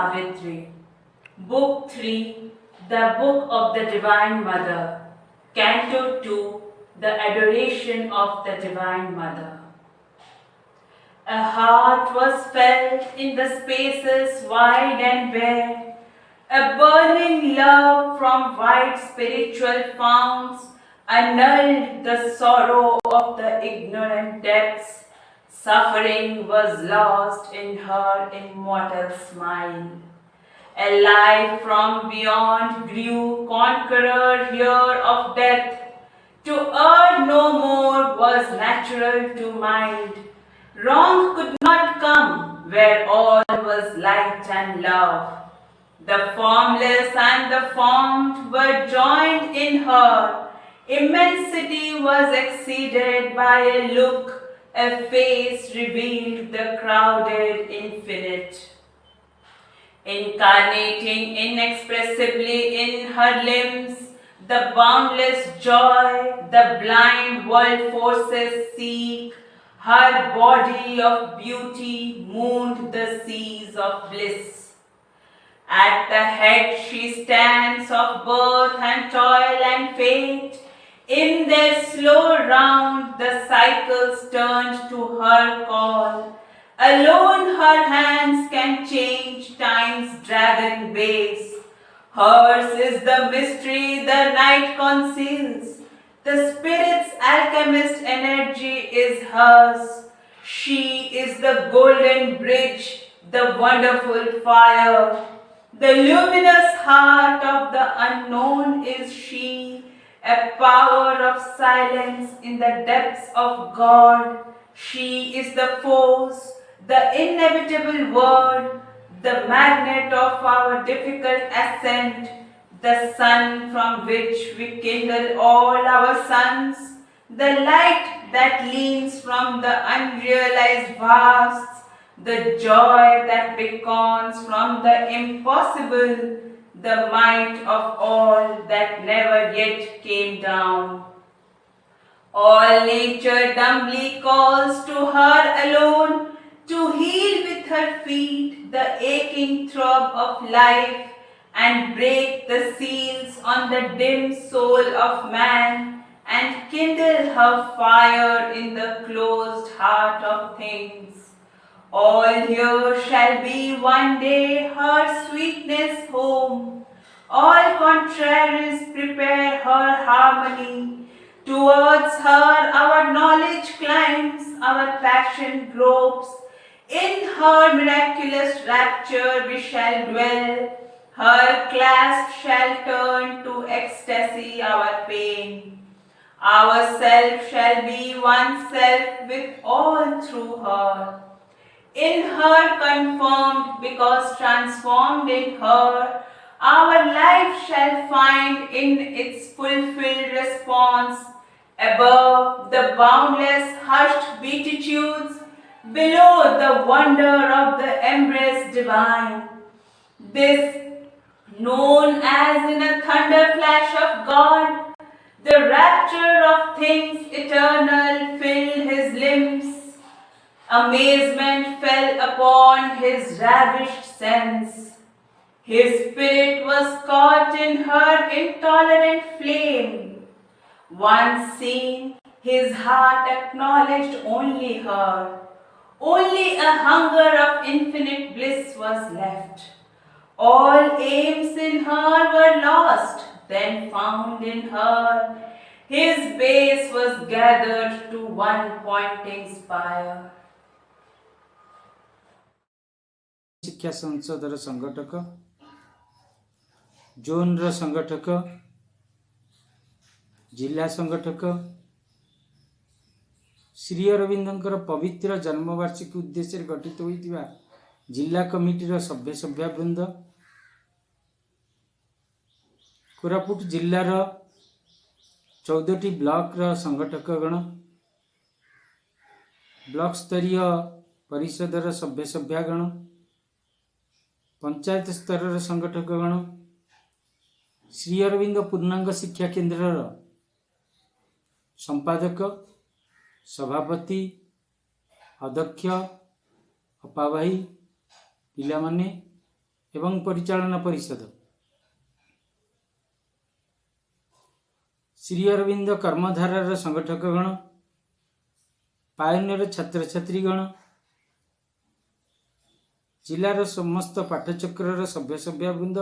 Savitri, Book 3, The Book of the Divine Mother, Canto 2, The Adoration of the Divine Mother. A heart was felt in the spaces wide and bare, a burning love from wide spiritual founts annulled the sorrow of the ignorant depths. Suffering was lost in her immortal smile. A life from beyond grew, conqueror here of death. To err no more was natural to mind. Wrong could not come where all was light and love. The formless and the formed were joined in her. Immensity was exceeded by a look, a face revealed the crowded infinite. Incarnating inexpressibly in her limbs, the boundless joy the blind world forces seek, her body of beauty mooned the seas of bliss. At the head she stands of birth and toil and fate. In their slow round the cycles turned to her call. Alone her hands can change time's dragon base. Hers is the mystery the night conceals. The spirit's alchemist energy is hers. She is the golden bridge, the wonderful fire. The luminous heart of the unknown is she, a power of silence in the depths of God. She is the force, the inevitable word, the magnet of our difficult ascent, the sun from which we kindle all our suns, the light that leans from the unrealized vasts, the joy that beckons from the impossible, the might of all that never yet came down. All nature dumbly calls to her alone to heal with her feet the aching throb of life and break the seals on the dim soul of man and kindle her fire in the closed heart of things. All here shall be one day her sweetness home. All contraries prepare her harmony. Towards her our knowledge climbs, our passion gropes. In her miraculous rapture we shall dwell. Her clasp shall turn to ecstasy our pain. Our self shall be one self with all through her. In her confirmed because transformed in her, our life shall find in its fulfilled response. Above the boundless hushed beatitudes, below the wonder of the embrace divine. This, known as in a thunder flash of God, the rapture of things eternal filled his limbs. Amazement fell upon his ravished sense. His spirit was caught in her intolerant flame. Once seen, his heart acknowledged only her. Only a hunger of infinite bliss was left. All aims in her were lost, then found in her. His base was gathered to one pointing spire. शिक्षा संसदर संगठक zone संगठक जिला संगठक श्री अरविंदर पवित्र जन्मवार्षिकी उद्देश्य गठित होता जिला कमिटीर सभ्य सभ्यवृंद कोरापुट जिलार 14टी ब्लॉक संगठकगण ब्लॉक स्तरीय परिषदर सभ्य सभ्यगण पंचायत स्तर संगठकगण श्री अरविंद पूर्णांग शिक्षा केन्द्र संपादक सभापति अध्यक्ष अपाभाई पिलामाने एवं परिचालना परिषद, श्री अरविंद कर्मधारार संगठकगण, पायोनियर छात्र छात्रीगण, जिलार समस्त पाठचक्र सभ्य सभ्यवृंद,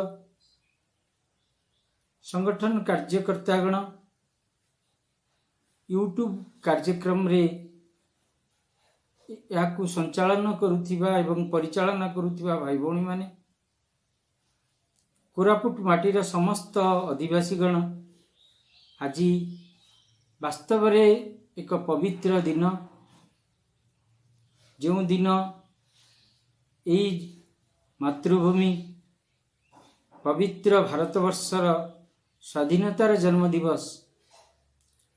संगठन कार्यकर्तागण, यूट्यूब कार्यक्रम रे याकु संचालन करुथिबा एवं परिचालना करुथिबा भाई भौणी माने, कोरापुट माटीर समस्त आदिवासीगण, आज वास्तव रे एक पवित्र दिन, जो दिन यही मातृभूमि पवित्र भारतवर्षर स्वाधीनतार जन्म दिवस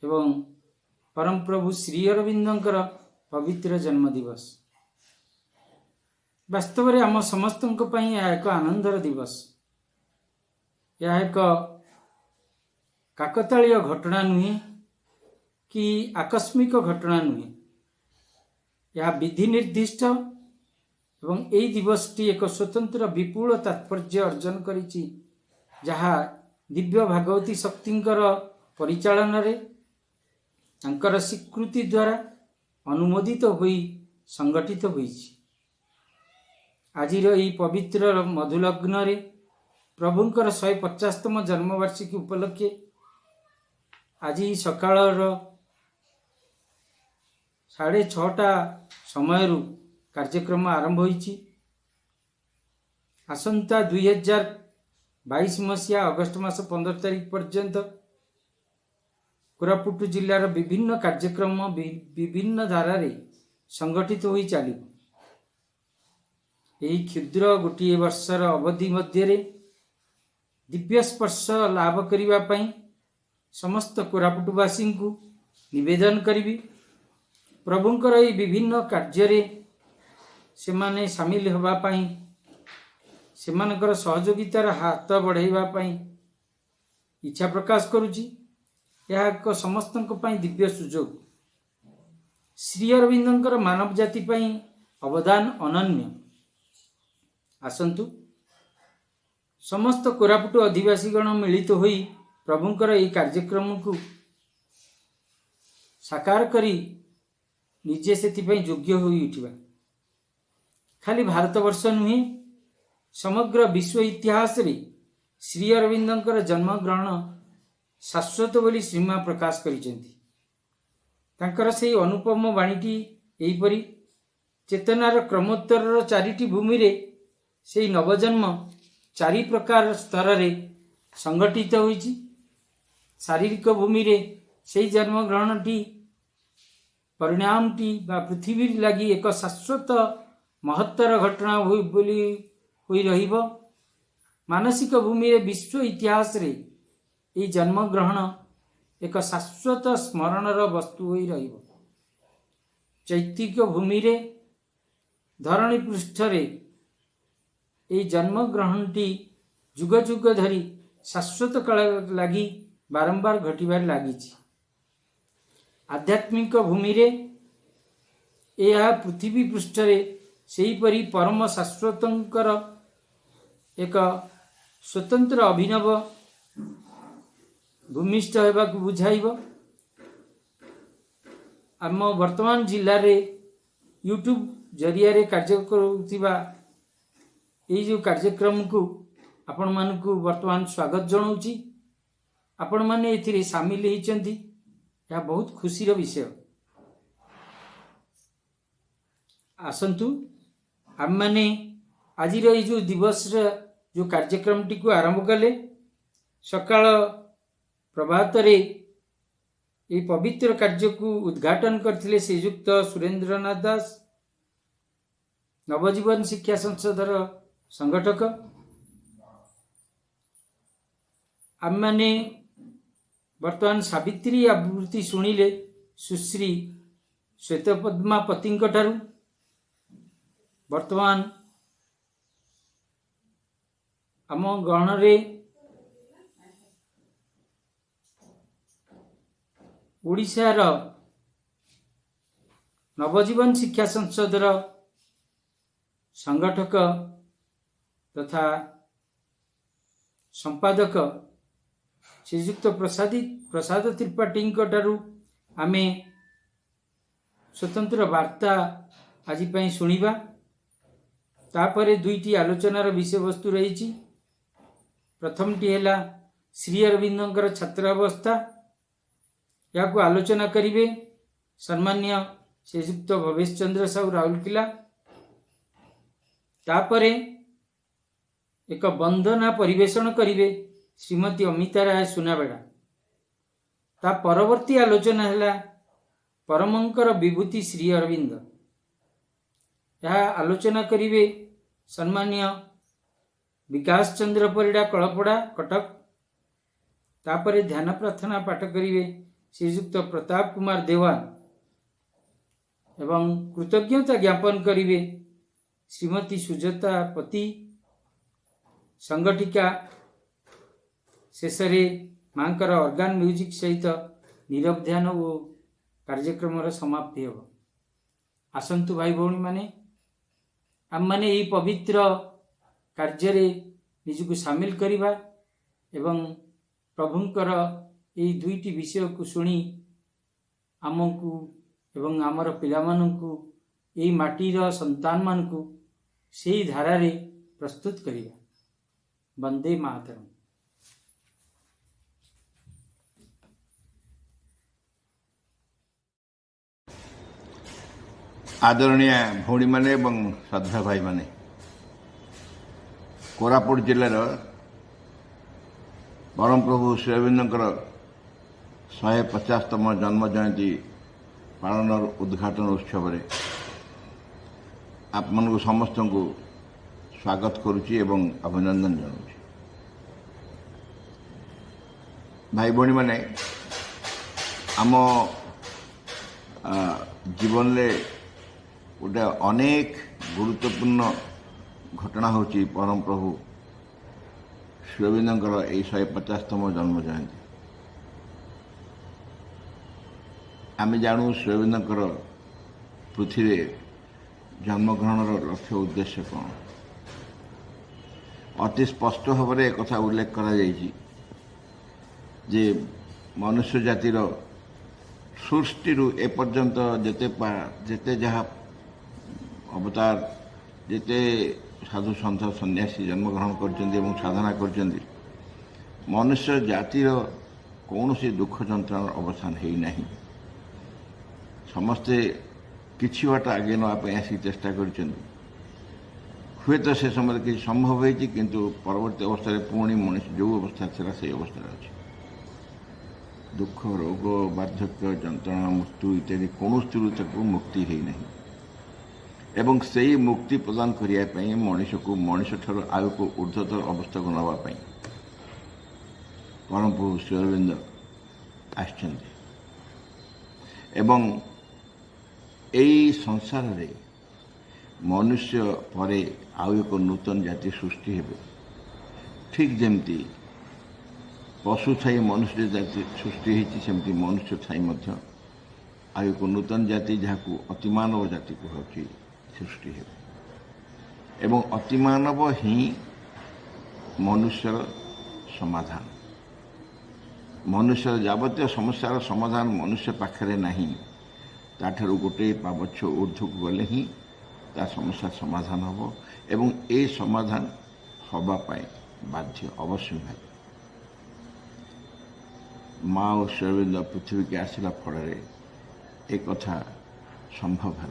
एवं परम प्रभु श्री अरविंदंकर पवित्र जन्म दिवस। वास्तव में आम समस्त यह एक आनंदर दिवस। यह एक काकतालीय घटना नुहे कि आकस्मिक घटना नुहे, यह विधि निर्दिष्ट एवं यही दिवसटी एक स्वतंत्र विपुल तात्पर्य अर्जन करिछि, जहा दिव्य भागवती शक्तिंकर परिचालन रे तांकर स्वीकृति द्वारा अनुमोदित होई संगठित होइछि। आजिर यही पवित्र मधुलग्न रे प्रभुंकर 150तम जन्मवार्षिकी उपलक्षे आज सकाळर 6:30 समय कार्यक्रम आरंभ होइछि। आसंता 2022 मसीहा अगस्ट मास 15 तारिख पर्यंत कोरापुट जिलार विभिन्न कार्यक्रम विभिन्न धारा रे संगठित होई चलिब। यही क्षुद्र गोटे वर्षर अवधि मध्य दिव्य स्पर्श लाभ करिबा पई समस्त कोरापुटवासी को निवेदन करिबी, प्रभुंकर यही विभिन्न कार्य रे सेमाने सामिल होबा पई, सेमानकर सहयोगितार हाथ बढ़ाइबा पई इच्छा प्रकाश करुछि। यह एक समस्तक पई दिव्य सुजोग। श्री अरविंदंकर मानव जाति पई अवदान अनन्य। आसंतु समस्त कोरापुट आदिवासीगण मिलित होई प्रभुंकर यही कार्यक्रम को साकार करी निजे से योग्य होई उठिबा। खाली भारतवर्ष नुहे, समग्र विश्व इतिहास रे श्री अरविंदंकर जन्म ग्रहण शाश्वत बोली श्रीमा प्रकाश करिसेंती। तांकर सेही अनुपम वाणीटी एहीपरि चेतनार क्रमोत्तर चारिटी भूमि रे सेही नवजन्म 4 प्रकार स्तर रे संगठित होइछि। शारीरिक भूमि रे सेही जन्म ग्रहणटी परिणामटी बा पृथ्वी लगी एक शाश्वत महत्तर घटना होई रहिब। मानसिक भूमि रे विश्व इतिहास रे यही जन्म ग्रहण एक शाश्वत स्मरणर वस्तु होई रहिब। चैत्तिक भूमि रे धरणी पृष्ठ रे यही जन्म ग्रहणटी जुग जुग धरी शाश्वत काल लगी बारंबार घटिबार लागिछि। आध्यात्मिक भूमि रे यह पृथ्वी पृष्ठ रे सेहीपरि परम शाश्वतंकर एक स्वतंत्र अभिनव भूमिष्ठ होबाक बुझाइब। आम वर्तमान जिले में यूट्यूब जरिया रे कार्य करुथिबा यही जो कार्यक्रम को आपण मानकु वर्तमान स्वागत जनाऊँगी। आपण माने एथिरे सामिल होइचंती, यह बहुत खुशीर विषय। आसंतु आम माने आज जो दिवस जो कार्यक्रम टी को आरंभ कले, सकाळ प्रभात रे ये पवित्र कार्य को उद्घाटन करथिले श्रीयुक्त सुरेंद्रनाथ दास, नवजीवन शिक्षा संसदर संगठक। आम माने वर्तमान सावित्री आवृत्ति शुणिले सुश्री श्वेतपद्मा पतिंक ठारू। वर्तमान आम गण रे ओडिशार नवजीवन शिक्षा संसदर संगठक तथा संपादक श्रीजुक्त प्रसाद त्रिपाठी ठारू आमे स्वतंत्र वार्ता आज शुणिबा। तापरे दुईटी आलोचनार विषय वस्तु रही। प्रथमटी है श्री अरविंदर छात्रावस्था, या आलोचना करिवे सम्मान्य श्रीजुक्त भवेश चंद्र साहू राउरकेला। तापरे एक वंदना परिवेषण करिवे श्रीमती अमिता राय सुनाबेड़ा। ता परवर्ती आलोचना है परमंकर विभूति श्री अरविंद, यह आलोचना करिवे सम्मान्य विकास चंद्र परिड़ा कलपड़ा कटक। तापरे ध्यान प्रार्थना पाठ करिवे श्रीजुक्त प्रताप कुमार देवान एवं कृतज्ञता ज्ञापन करिवे श्रीमती सुजाता पति संगठिका। शेषरे मांकर ऑर्गन म्यूजिक सहित नीरव ध्यान और कार्यक्रम समाप्ति हो। आसंतु भाई भौणी माने आम माने यही पवित्र कार्य निजको सामिल करिबा एवं प्रभुंकर यही दुईटी विषय को सुनी आमको एवं आमर पिलामानंकु यही माटीर संतान मानकु सेही धारारे प्रस्तुत करिबा। वंदे मातरम। आदरणीय भौणी माने एवं श्रद्धा भाई माने, कोरापुट जिलार परम प्रभु श्री अरविंदर 150तम जन्म जयंती पालन उद्घाटन उत्सव रे आप मन समस्त को स्वागत करुच्ची एवं अभिनंदन जनाऊँ। भाई भौणी माने आम जीवन में गोटे अनेक गुरुत्वपूर्ण घटना होची परम प्रभु श्री अरविंदर यही 150तम जन्म जयंती। आम जानू श्री अरविंदर पृथ्वी जन्मग्रहण लक्ष्य उद्देश्य कौन, अति स्पष्ट भाव में एक उल्लेख करा जायछि जे मनुष्य जातिर सृष्टि एपर्यंत जेते जहाँ अवतार जेते साधु सन्थ सन्यासी जन्मग्रहण कर साधना कर मनुष्य जातिर कौन सी दुख जंत्रण अवसान है नहीं। समस्ते किछि बाट आगे नापी आसिक चेष्टा कर हुए तो से समय किसी संभव होती किंतु परवर्ती अवस्था पुणी मनुष्य जो अवस्था था से अवस्था अच्छे दुख रोग बार्धक्य जंत्रणा मृत्यु इत्यादि कौन मुक्ति है नहीं एवं से मुक्ति प्रदान करने मनुष्य को मनुष्य ठार आयु को ऊर्ध्वतर अवस्था को नापी परम प्रभु श्री अरविंद आछंती एवं यही संसार रे मनुष्य परे आउ एक नूतन जाति सृष्टि हेबे। ठीक जमती पशु छाई मनुष्य जाति सृष्टि होती सेमती मनुष्य छाई मध्य आउ एक नूतन जाति जहाँ अतिमानव जाति कहूँ सृष्टि हेबे एवं अतिमानव ही मनुष्यर समाधान। मनुष्य जावतीय समस्यार समाधान मनुष्य पाखरे नहीं, ताठारु गोटे पावच्छ ऊर्ध्वक गले ही ता समस्या समाधान हम एवं ए समाधान हवा पाए बाध्य अवश्य भाई। माँ और श्री अरविंद पृथ्वी के आसला फल एक कथा संभव है।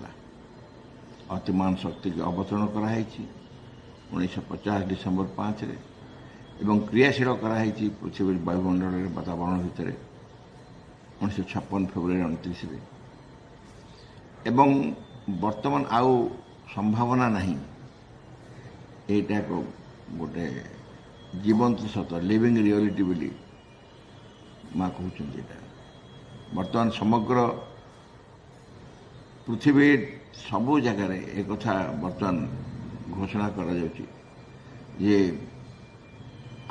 अतिमान शक्ति के अवतरण कराई 1950 डिसेम्बर 5 रे एवं क्रियाशील कराई पृथ्वी वायुमंडल वातावरण भितर 1956 फेब्रुआरी 29 रे एवं वर्तमान आउ संभावना नहीं। एटा को गोटे जीवंत सत लिविंग रियलिटी बोली माँ कहते वर्तमान समग्र पृथ्वी सबू जगार एक कथा वर्तमान घोषणा करा जाउची जे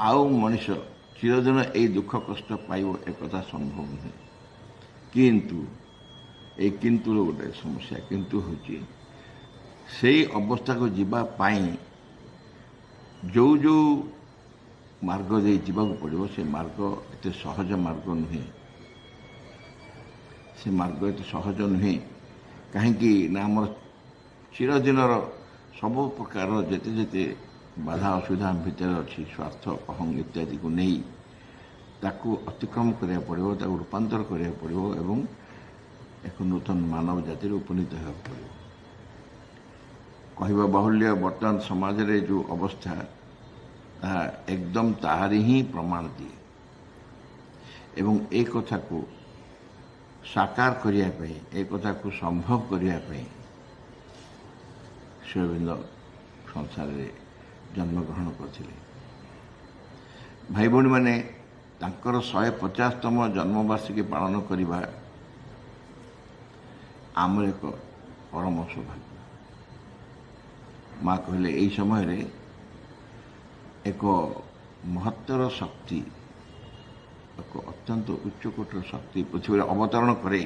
आउ मनुष्य चिरदिन यही दुख कष्ट पाइब एक कथा संभव नुहे। किंतु ए किंतु गोटे समस्या किंतु हूँ से अवस्था को जीवा पाई ଯେଉଁ ଯେଉଁ ମାର୍ଗ ଦେଇ ଯିବାକୁ ପଡ଼ିବ ସେ ମାର୍ଗ ଏତେ ସହଜ ମାର୍ଗ ନୁହେଁ। ସେ ମାର୍ଗ ଏତେ ସହଜ ନୁହେଁ। କାହିଁକି ନା ଆମର ଚିରଦିନର ସବୁ ପ୍ରକାରର ଯେତେ ଯେତେ ବାଧା ଅସୁବିଧା ଭିତରେ ଅଛି, ସ୍ୱାର୍ଥ ଅହଂ ଇତ୍ୟାଦିକୁ ନେଇ ତାକୁ ଅତିକ୍ରମ କରିବାକୁ ପଡ଼ିବ, ତାକୁ ରୂପାନ୍ତର କରିବାକୁ ପଡ଼ିବ ଏବଂ ଏକ ନୂତନ ମାନବ ଜାତିରେ ଉପନୀତ ହେବାକୁ ପଡ଼ିବ। କହିବା ବାହୁଲ୍ୟ ବର୍ତ୍ତମାନ ସମାଜରେ ଯେଉଁ ଅବସ୍ଥା, ତାହା ଏକଦମ ତାହାରି ହିଁ ପ୍ରମାଣ ଦିଏ। ଏବଂ ଏ କଥାକୁ ସାକାର କରିବା ପାଇଁ, ଏ କଥାକୁ ସମ୍ଭବ କରିବା ପାଇଁ ଶ୍ରୀ ଅରବିନ୍ଦ ସଂସାରରେ ଜନ୍ମଗ୍ରହଣ କରିଥିଲେ। ଭାଇ ଭଉଣୀମାନେ, ତାଙ୍କର 150ତମ ଜନ୍ମବାର୍ଷିକୀ ପାଳନ କରିବା ଆମର ଏକ ପରମ ସୌଭାଗ୍ୟ। ମା କହିଲେ ଏହି ସମୟରେ ଏକ ମହତ୍ତର ଶକ୍ତି, ଏକ ଅତ୍ୟନ୍ତ ଉଚ୍ଚକୋଟୀର ଶକ୍ତି ପୃଥିବୀରେ ଅବତରଣ କରେ।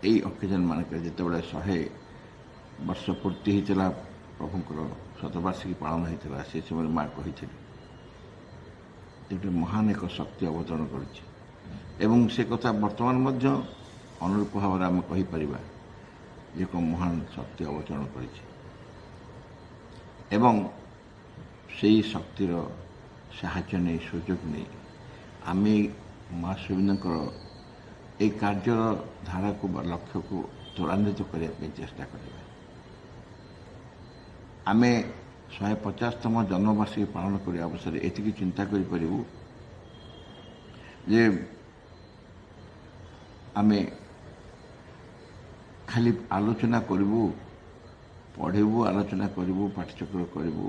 ଏହି ଅକେଜନ୍ ମାନଙ୍କରେ ଯେତେବେଳେ 100 ବର୍ଷ ପୂର୍ତ୍ତି ହୋଇଥିଲା, ପ୍ରଭୁଙ୍କର ଶତବାର୍ଷିକୀ ପାଳନ ହୋଇଥିଲା, ସେ ସମୟରେ ମା କହିଥିଲେ ଗୋଟେ ମହାନ ଏକ ଶକ୍ତି ଅବତରଣ କରିଛି। ଏବଂ ସେ କଥା ବର୍ତ୍ତମାନ ମଧ୍ୟ ଅନୁରୂପ ଭାବରେ ଆମେ କହିପାରିବା ଯେ ଏକ ମହାନ ଶକ୍ତି ଅବତରଣ କରିଛି। ଏବଂ ସେହି ଶକ୍ତିର ସାହାଯ୍ୟ ନେଇ, ସୁଯୋଗ ନେଇ ଆମେ ମା ଶ୍ରୀବିନ୍ଦଙ୍କର ଏହି କାର୍ଯ୍ୟର ଧାରାକୁ ବା ଲକ୍ଷ୍ୟକୁ ତ୍ୱରାନ୍ୱିତ କରିବା ପାଇଁ ଚେଷ୍ଟା କରିବା। ଆମେ 150ତମ ଜନ୍ମବାର୍ଷିକୀ ପାଳନ କରିବା ଅବସରରେ ଏତିକି ଚିନ୍ତା କରିପାରିବୁ ଯେ ଆମେ ଖାଲି ଆଲୋଚନା କରିବୁ, ପଢ଼ିବୁ, ଆଲୋଚନା କରିବୁ, ପାଠଚକ୍ର କରିବୁ,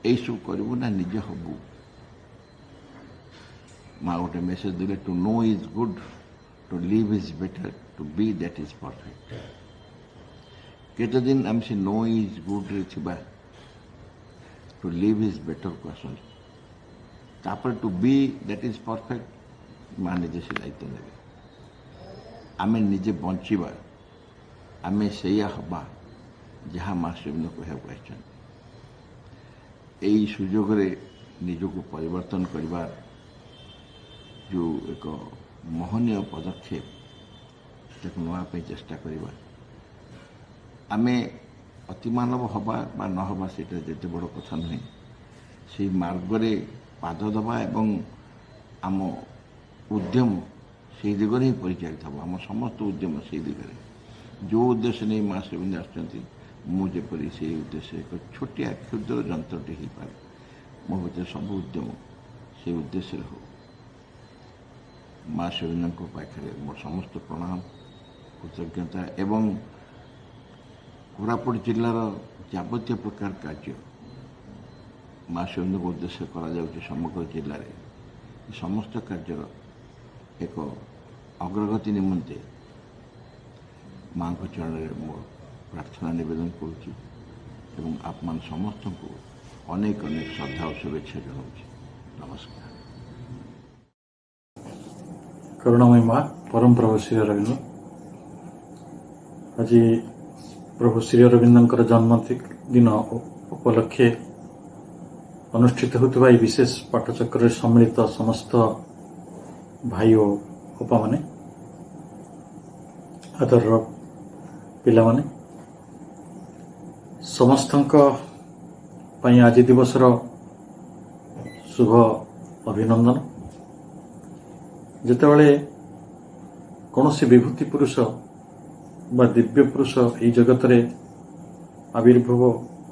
ଏଇସବୁ କରିବୁ ନା ନିଜେ ହବୁ। ମା ଗୋଟେ ମେସେଜ ଦେଲେ, to know is good, to live is better, to be that is perfect. କେତେଦିନ ଆମେ ସେ ନୋ ଇଜ୍ ଗୁଡ୍ରେ ଥିବା, ଟୁ ଲିଭ୍ ଇଜ୍ ବେଟରକୁ ଆସନ୍ତୁ। ତାପରେ to be that is perfect ମା ନିଜେ ସେ ଦାୟିତ୍ୱ ନେବେ। ଆମେ ନିଜେ ବଞ୍ଚିବା, ଆମେ ସେଇଆ ହବା ଯାହା ମା ଶ୍ରୀବିନ୍ଦ କହିବାକୁ ଆସିଛନ୍ତି। ଏହି ସୁଯୋଗରେ ନିଜକୁ ପରିବର୍ତ୍ତନ କରିବା ଯେଉଁ ଏକ ମହନୀୟ ପଦକ୍ଷେପ, ତାକୁ ନେବା ପାଇଁ ଚେଷ୍ଟା କରିବା। ଆମେ ଅତିମାନବ ହେବା ବା ନ ହେବା ସେଇଟା ଯେତେ ବଡ଼ କଥା ନୁହେଁ। ସେହି ମାର୍ଗରେ ପାଦ ଦେବା ଏବଂ ଆମ ଉଦ୍ୟମ ସେହି ଦିଗରେ ହିଁ ପରିଚାଳିତ ହେବ। ଆମ ସମସ୍ତ ଉଦ୍ୟମ ସେହି ଦିଗରେ। ଯେଉଁ ଉଦ୍ଦେଶ୍ୟ ନେଇ ମା ଶ୍ରୀବିନ୍ଦ ଆସୁଛନ୍ତି, ମୁଁ ଯେପରି ସେହି ଉଦ୍ଦେଶ୍ୟ ଏକ ଛୋଟିଆ କ୍ଷୁଦ୍ର ଯନ୍ତ୍ରଟି ହୋଇପାରେ, ମୋ ଭିତରେ ସବୁ ଉଦ୍ୟମ ସେହି ଉଦ୍ଦେଶ୍ୟରେ ହେଉ। ମା ଶ୍ରୀବିନ୍ଦଙ୍କ ପାଖରେ ମୋର ସମସ୍ତ ପ୍ରଣାମ, କୃତଜ୍ଞତା ଏବଂ କୋରାପୁଟ ଜିଲ୍ଲାର ଯାବତୀୟ ପ୍ରକାର କାର୍ଯ୍ୟ ମା ଶ୍ରୀବିନ୍ଦଙ୍କ ଉଦ୍ଦେଶ୍ୟ କରାଯାଉଛି ସମଗ୍ର ଜିଲ୍ଲାରେ। ଏ ସମସ୍ତ କାର୍ଯ୍ୟର ଏକ ଅଗ୍ରଗତି ନିମନ୍ତେ ମାଙ୍କ ଚରଣରେ ମୋର ପ୍ରାର୍ଥନା ନିବେଦନ କରୁଛି ଏବଂ ଆପଣମାନେ ସମସ୍ତଙ୍କୁ ଅନେକ ଅନେକ ଶ୍ରଦ୍ଧା ଓ ଶୁଭେଚ୍ଛା ଜଣାଉଛି। ନମସ୍କାର। କରୁଣାମୟୀ ମା ପରମ ପ୍ରଭୁ ଶ୍ରୀ ଅରବିନ୍ଦ, ଆଜି ପ୍ରଭୁ ଶ୍ରୀ ଅରବିନ୍ଦଙ୍କର ଜନ୍ମଦିନ ଉପଲକ୍ଷେ ଅନୁଷ୍ଠିତ ହେଉଥିବା ଏହି ବିଶେଷ ପାଠଚକ୍ରରେ ସମ୍ମିଳିତ ସମସ୍ତ ଭାଇ ଓ ଅପାମାନେ, ଆଦରର ପିଲାମାନେ, ସମସ୍ତଙ୍କ ପାଇଁ ଆଜି ଦିବସର ଶୁଭ ଅଭିନନ୍ଦନ। ଯେତେବେଳେ କୌଣସି ବିଭୂତି ପୁରୁଷ ବା ଦିବ୍ୟ ପୁରୁଷ ଏହି ଜଗତରେ ଆବିର୍ଭାବ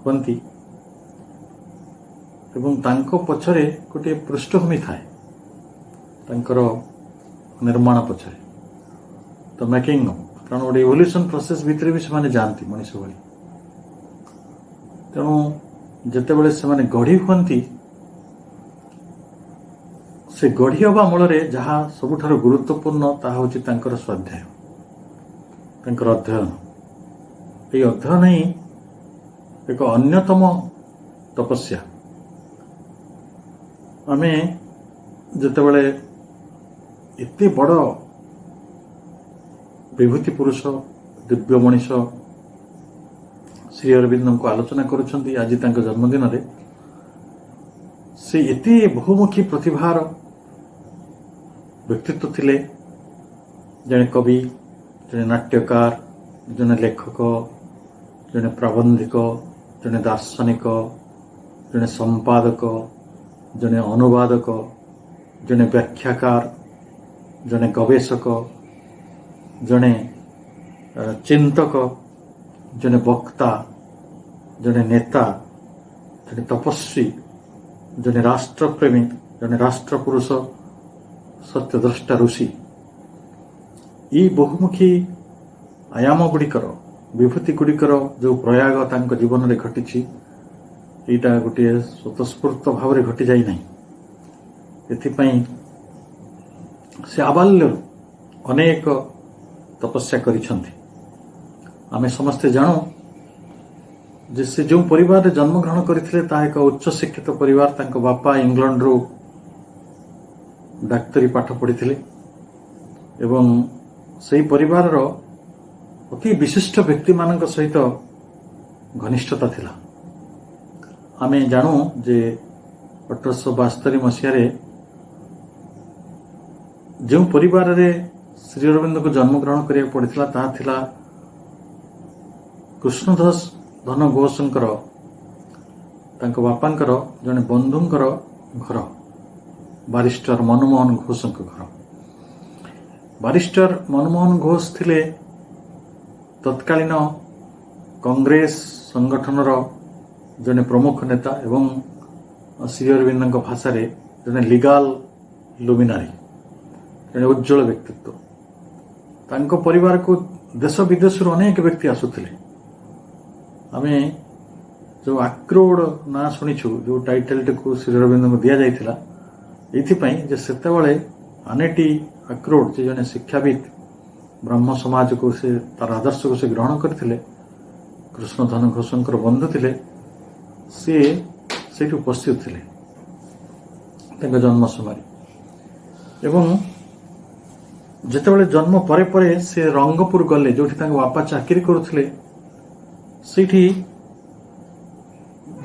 ହୁଅନ୍ତି ଏବଂ ତାଙ୍କ ପଛରେ ଗୋଟିଏ ପୃଷ୍ଠଭୂମି ଥାଏ, ତାଙ୍କର ନିର୍ମାଣ ପଛରେ ତ ମେକିଂ, କାରଣ ଗୋଟେ ଇଭଲ୍ୟୁସନ ପ୍ରୋସେସ ଭିତରେ ବି ସେମାନେ ଯାଆନ୍ତି ମଣିଷ ଭଳି। ତେଣୁ ଯେତେବେଳେ ସେମାନେ ଗଢ଼ି ହୁଅନ୍ତି, ସେ ଗଢ଼ି ହେବା ମୂଳରେ ଯାହା ସବୁଠାରୁ ଗୁରୁତ୍ୱପୂର୍ଣ୍ଣ ତାହା ହେଉଛି ତାଙ୍କର ସ୍ୱାଧ୍ୟାୟ, ତାଙ୍କର ଅଧ୍ୟୟନ। ଏହି ଅଧ୍ୟୟନ ହିଁ ଏକ ଅନ୍ୟତମ ତପସ୍ୟା। ଆମେ ଯେତେବେଳେ ଏତେ ବଡ଼ ବିଭୂତି ପୁରୁଷ, ଦିବ୍ୟ ମଣିଷ ଶ୍ରୀ ଅରବିନ୍ଦଙ୍କୁ ଆଲୋଚନା କରୁଛନ୍ତି ଆଜି ତାଙ୍କ ଜନ୍ମଦିନରେ, से एते बहुमुखी प्रतिभार व्यक्तित्व थिले। जड़े कवि, जड़े नाट्यकार, जड़े लेखक, जड़े प्रबंधक, जड़े दार्शनिक, जड़े संपादक, जड़े अनुवादक, जड़े व्याख्याकार, जड़े गवेषक, जड़े चिंतक, जड़े वक्ता, जड़े नेता, जड़े तपस्वी, जड़े राष्ट्रप्रेमी, जड़े राष्ट्रपुरुष, सत्यद्रष्टा ऋषि। ये बहुमुखी आयाम गुड़िकर विभूति गुड़िकर जो प्रयाग तांको जीवन में घटी यहाँ गोटे स्वतस्फूर्त भाव में घटी जाई नहीं। एथिपाई से आबाल्य अनेक तपस्या करिछंती। आमे समस्ते जानू जे से जो परिवार जन्म ग्रहण करथिले ता एक उच्च शिक्षित परिवार। तांको बापा इंग्लैंड रो डाक्तरी पाठ पढ़िथिले एवं सही परिवार रो अति विशिष्ट व्यक्ति मानक सहित घनिष्ठता थिला। आमे जानू जे 1872 मसीह जो परिवार रे श्री अरविंद को जन्म ग्रहण करिया पड़िथिला ताहा थिला कृष्णदास धन घोषंकर तांको बापांकर जने बंधुंकर घर बारिस्टर मनमोहन घोषंक घर। बारिस्टर मनमोहन घोष थिले तत्कालीन कांग्रेस संगठन जने प्रमुख नेता एवं श्री अरविंद भाषा रे जने लीगल लुमिनारी, जने उज्जवल व्यक्तित्व। तांको परिवार को देश विदेश अनेक व्यक्ति आसुथिले। आमे जो आक्रोड ना शुणीछु जो टाइटल को श्री अरविंद को दिया जाइथिला एथिपाई जे सेतेबेले आनेटी आक्रोड जे जने शिक्षाविद ब्रह्म समाज को से तार आदर्श को से ग्रहण करथिले, कृष्णधन घोषंकर बंधु थिले, से सेठी उपस्थित थिले तांको जन्म समय। एवं जेतेबेले जन्म परे परे से रंगपुर गले जोठी तांको बापा चाकरी करुथिले सेठी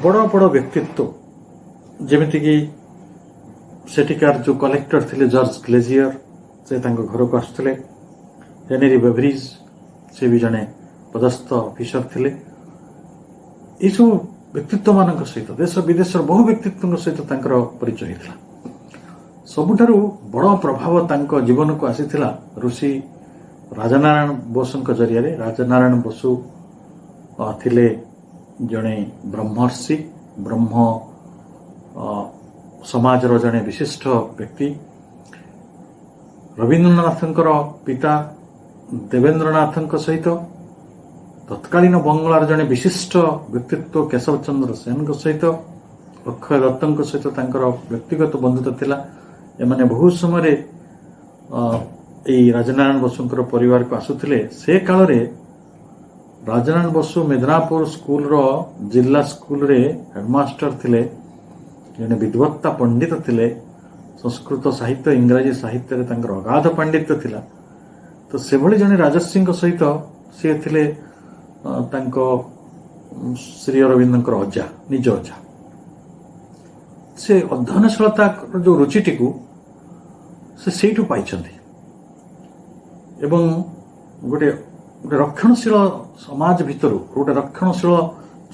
बड़ बड़ व्यक्तित्व जेमिति कि सेठिकार जो कलेक्टर थिले जॉर्ज ग्लेजियर से तांको घर को आसुथिले। हेनरी बेवरिज से भी जने पदस्थ ऑफिसर थिले। ये सब व्यक्तित्व मान सहित देश विदेश बहु व्यक्तित्व सहित तांकर परिचय होता। सबुठारु बड़ प्रभाव तांको जीवन को आसीथिला ऋषि राजनारायण बोसंक जरिया। राजनारायण बोसु थिले जने ब्रह्मर्षि, ब्रह्म समाज रो जने विशिष्ट व्यक्ति। रवीन्द्रनाथंकर पिता देवेंद्रनाथंक सहित तत्कालीन बंगलार जने विशिष्ट व्यक्तित्व केशव चंद्र सेन सहित अक्षय दत्तंक सहित तांकर व्यक्तिगत बंधुता थिला। एमाने बहु समय राजनारायण बसुंकर परिवार को आसुथिले। से काल रे राजनारायण बसु मेदनापुर स्कूल रो जिला स्कूल रे हेडमास्टर थिले, जने विद्वत्ता पंडित थिले। संस्कृत साहित्य इंग्राजी साहित्य रे तांकर अगाध पांडित्य थिला। तो से भली जने राजर्षि सहित से थिले तांको श्री अरविंदंकर अजा, निज अजा। से अध्ययनशीलता जो रुचिटी को से सेठू पाइछंती एवं गोटे रक्षणशील समाज भितरु गोटे रक्षणशील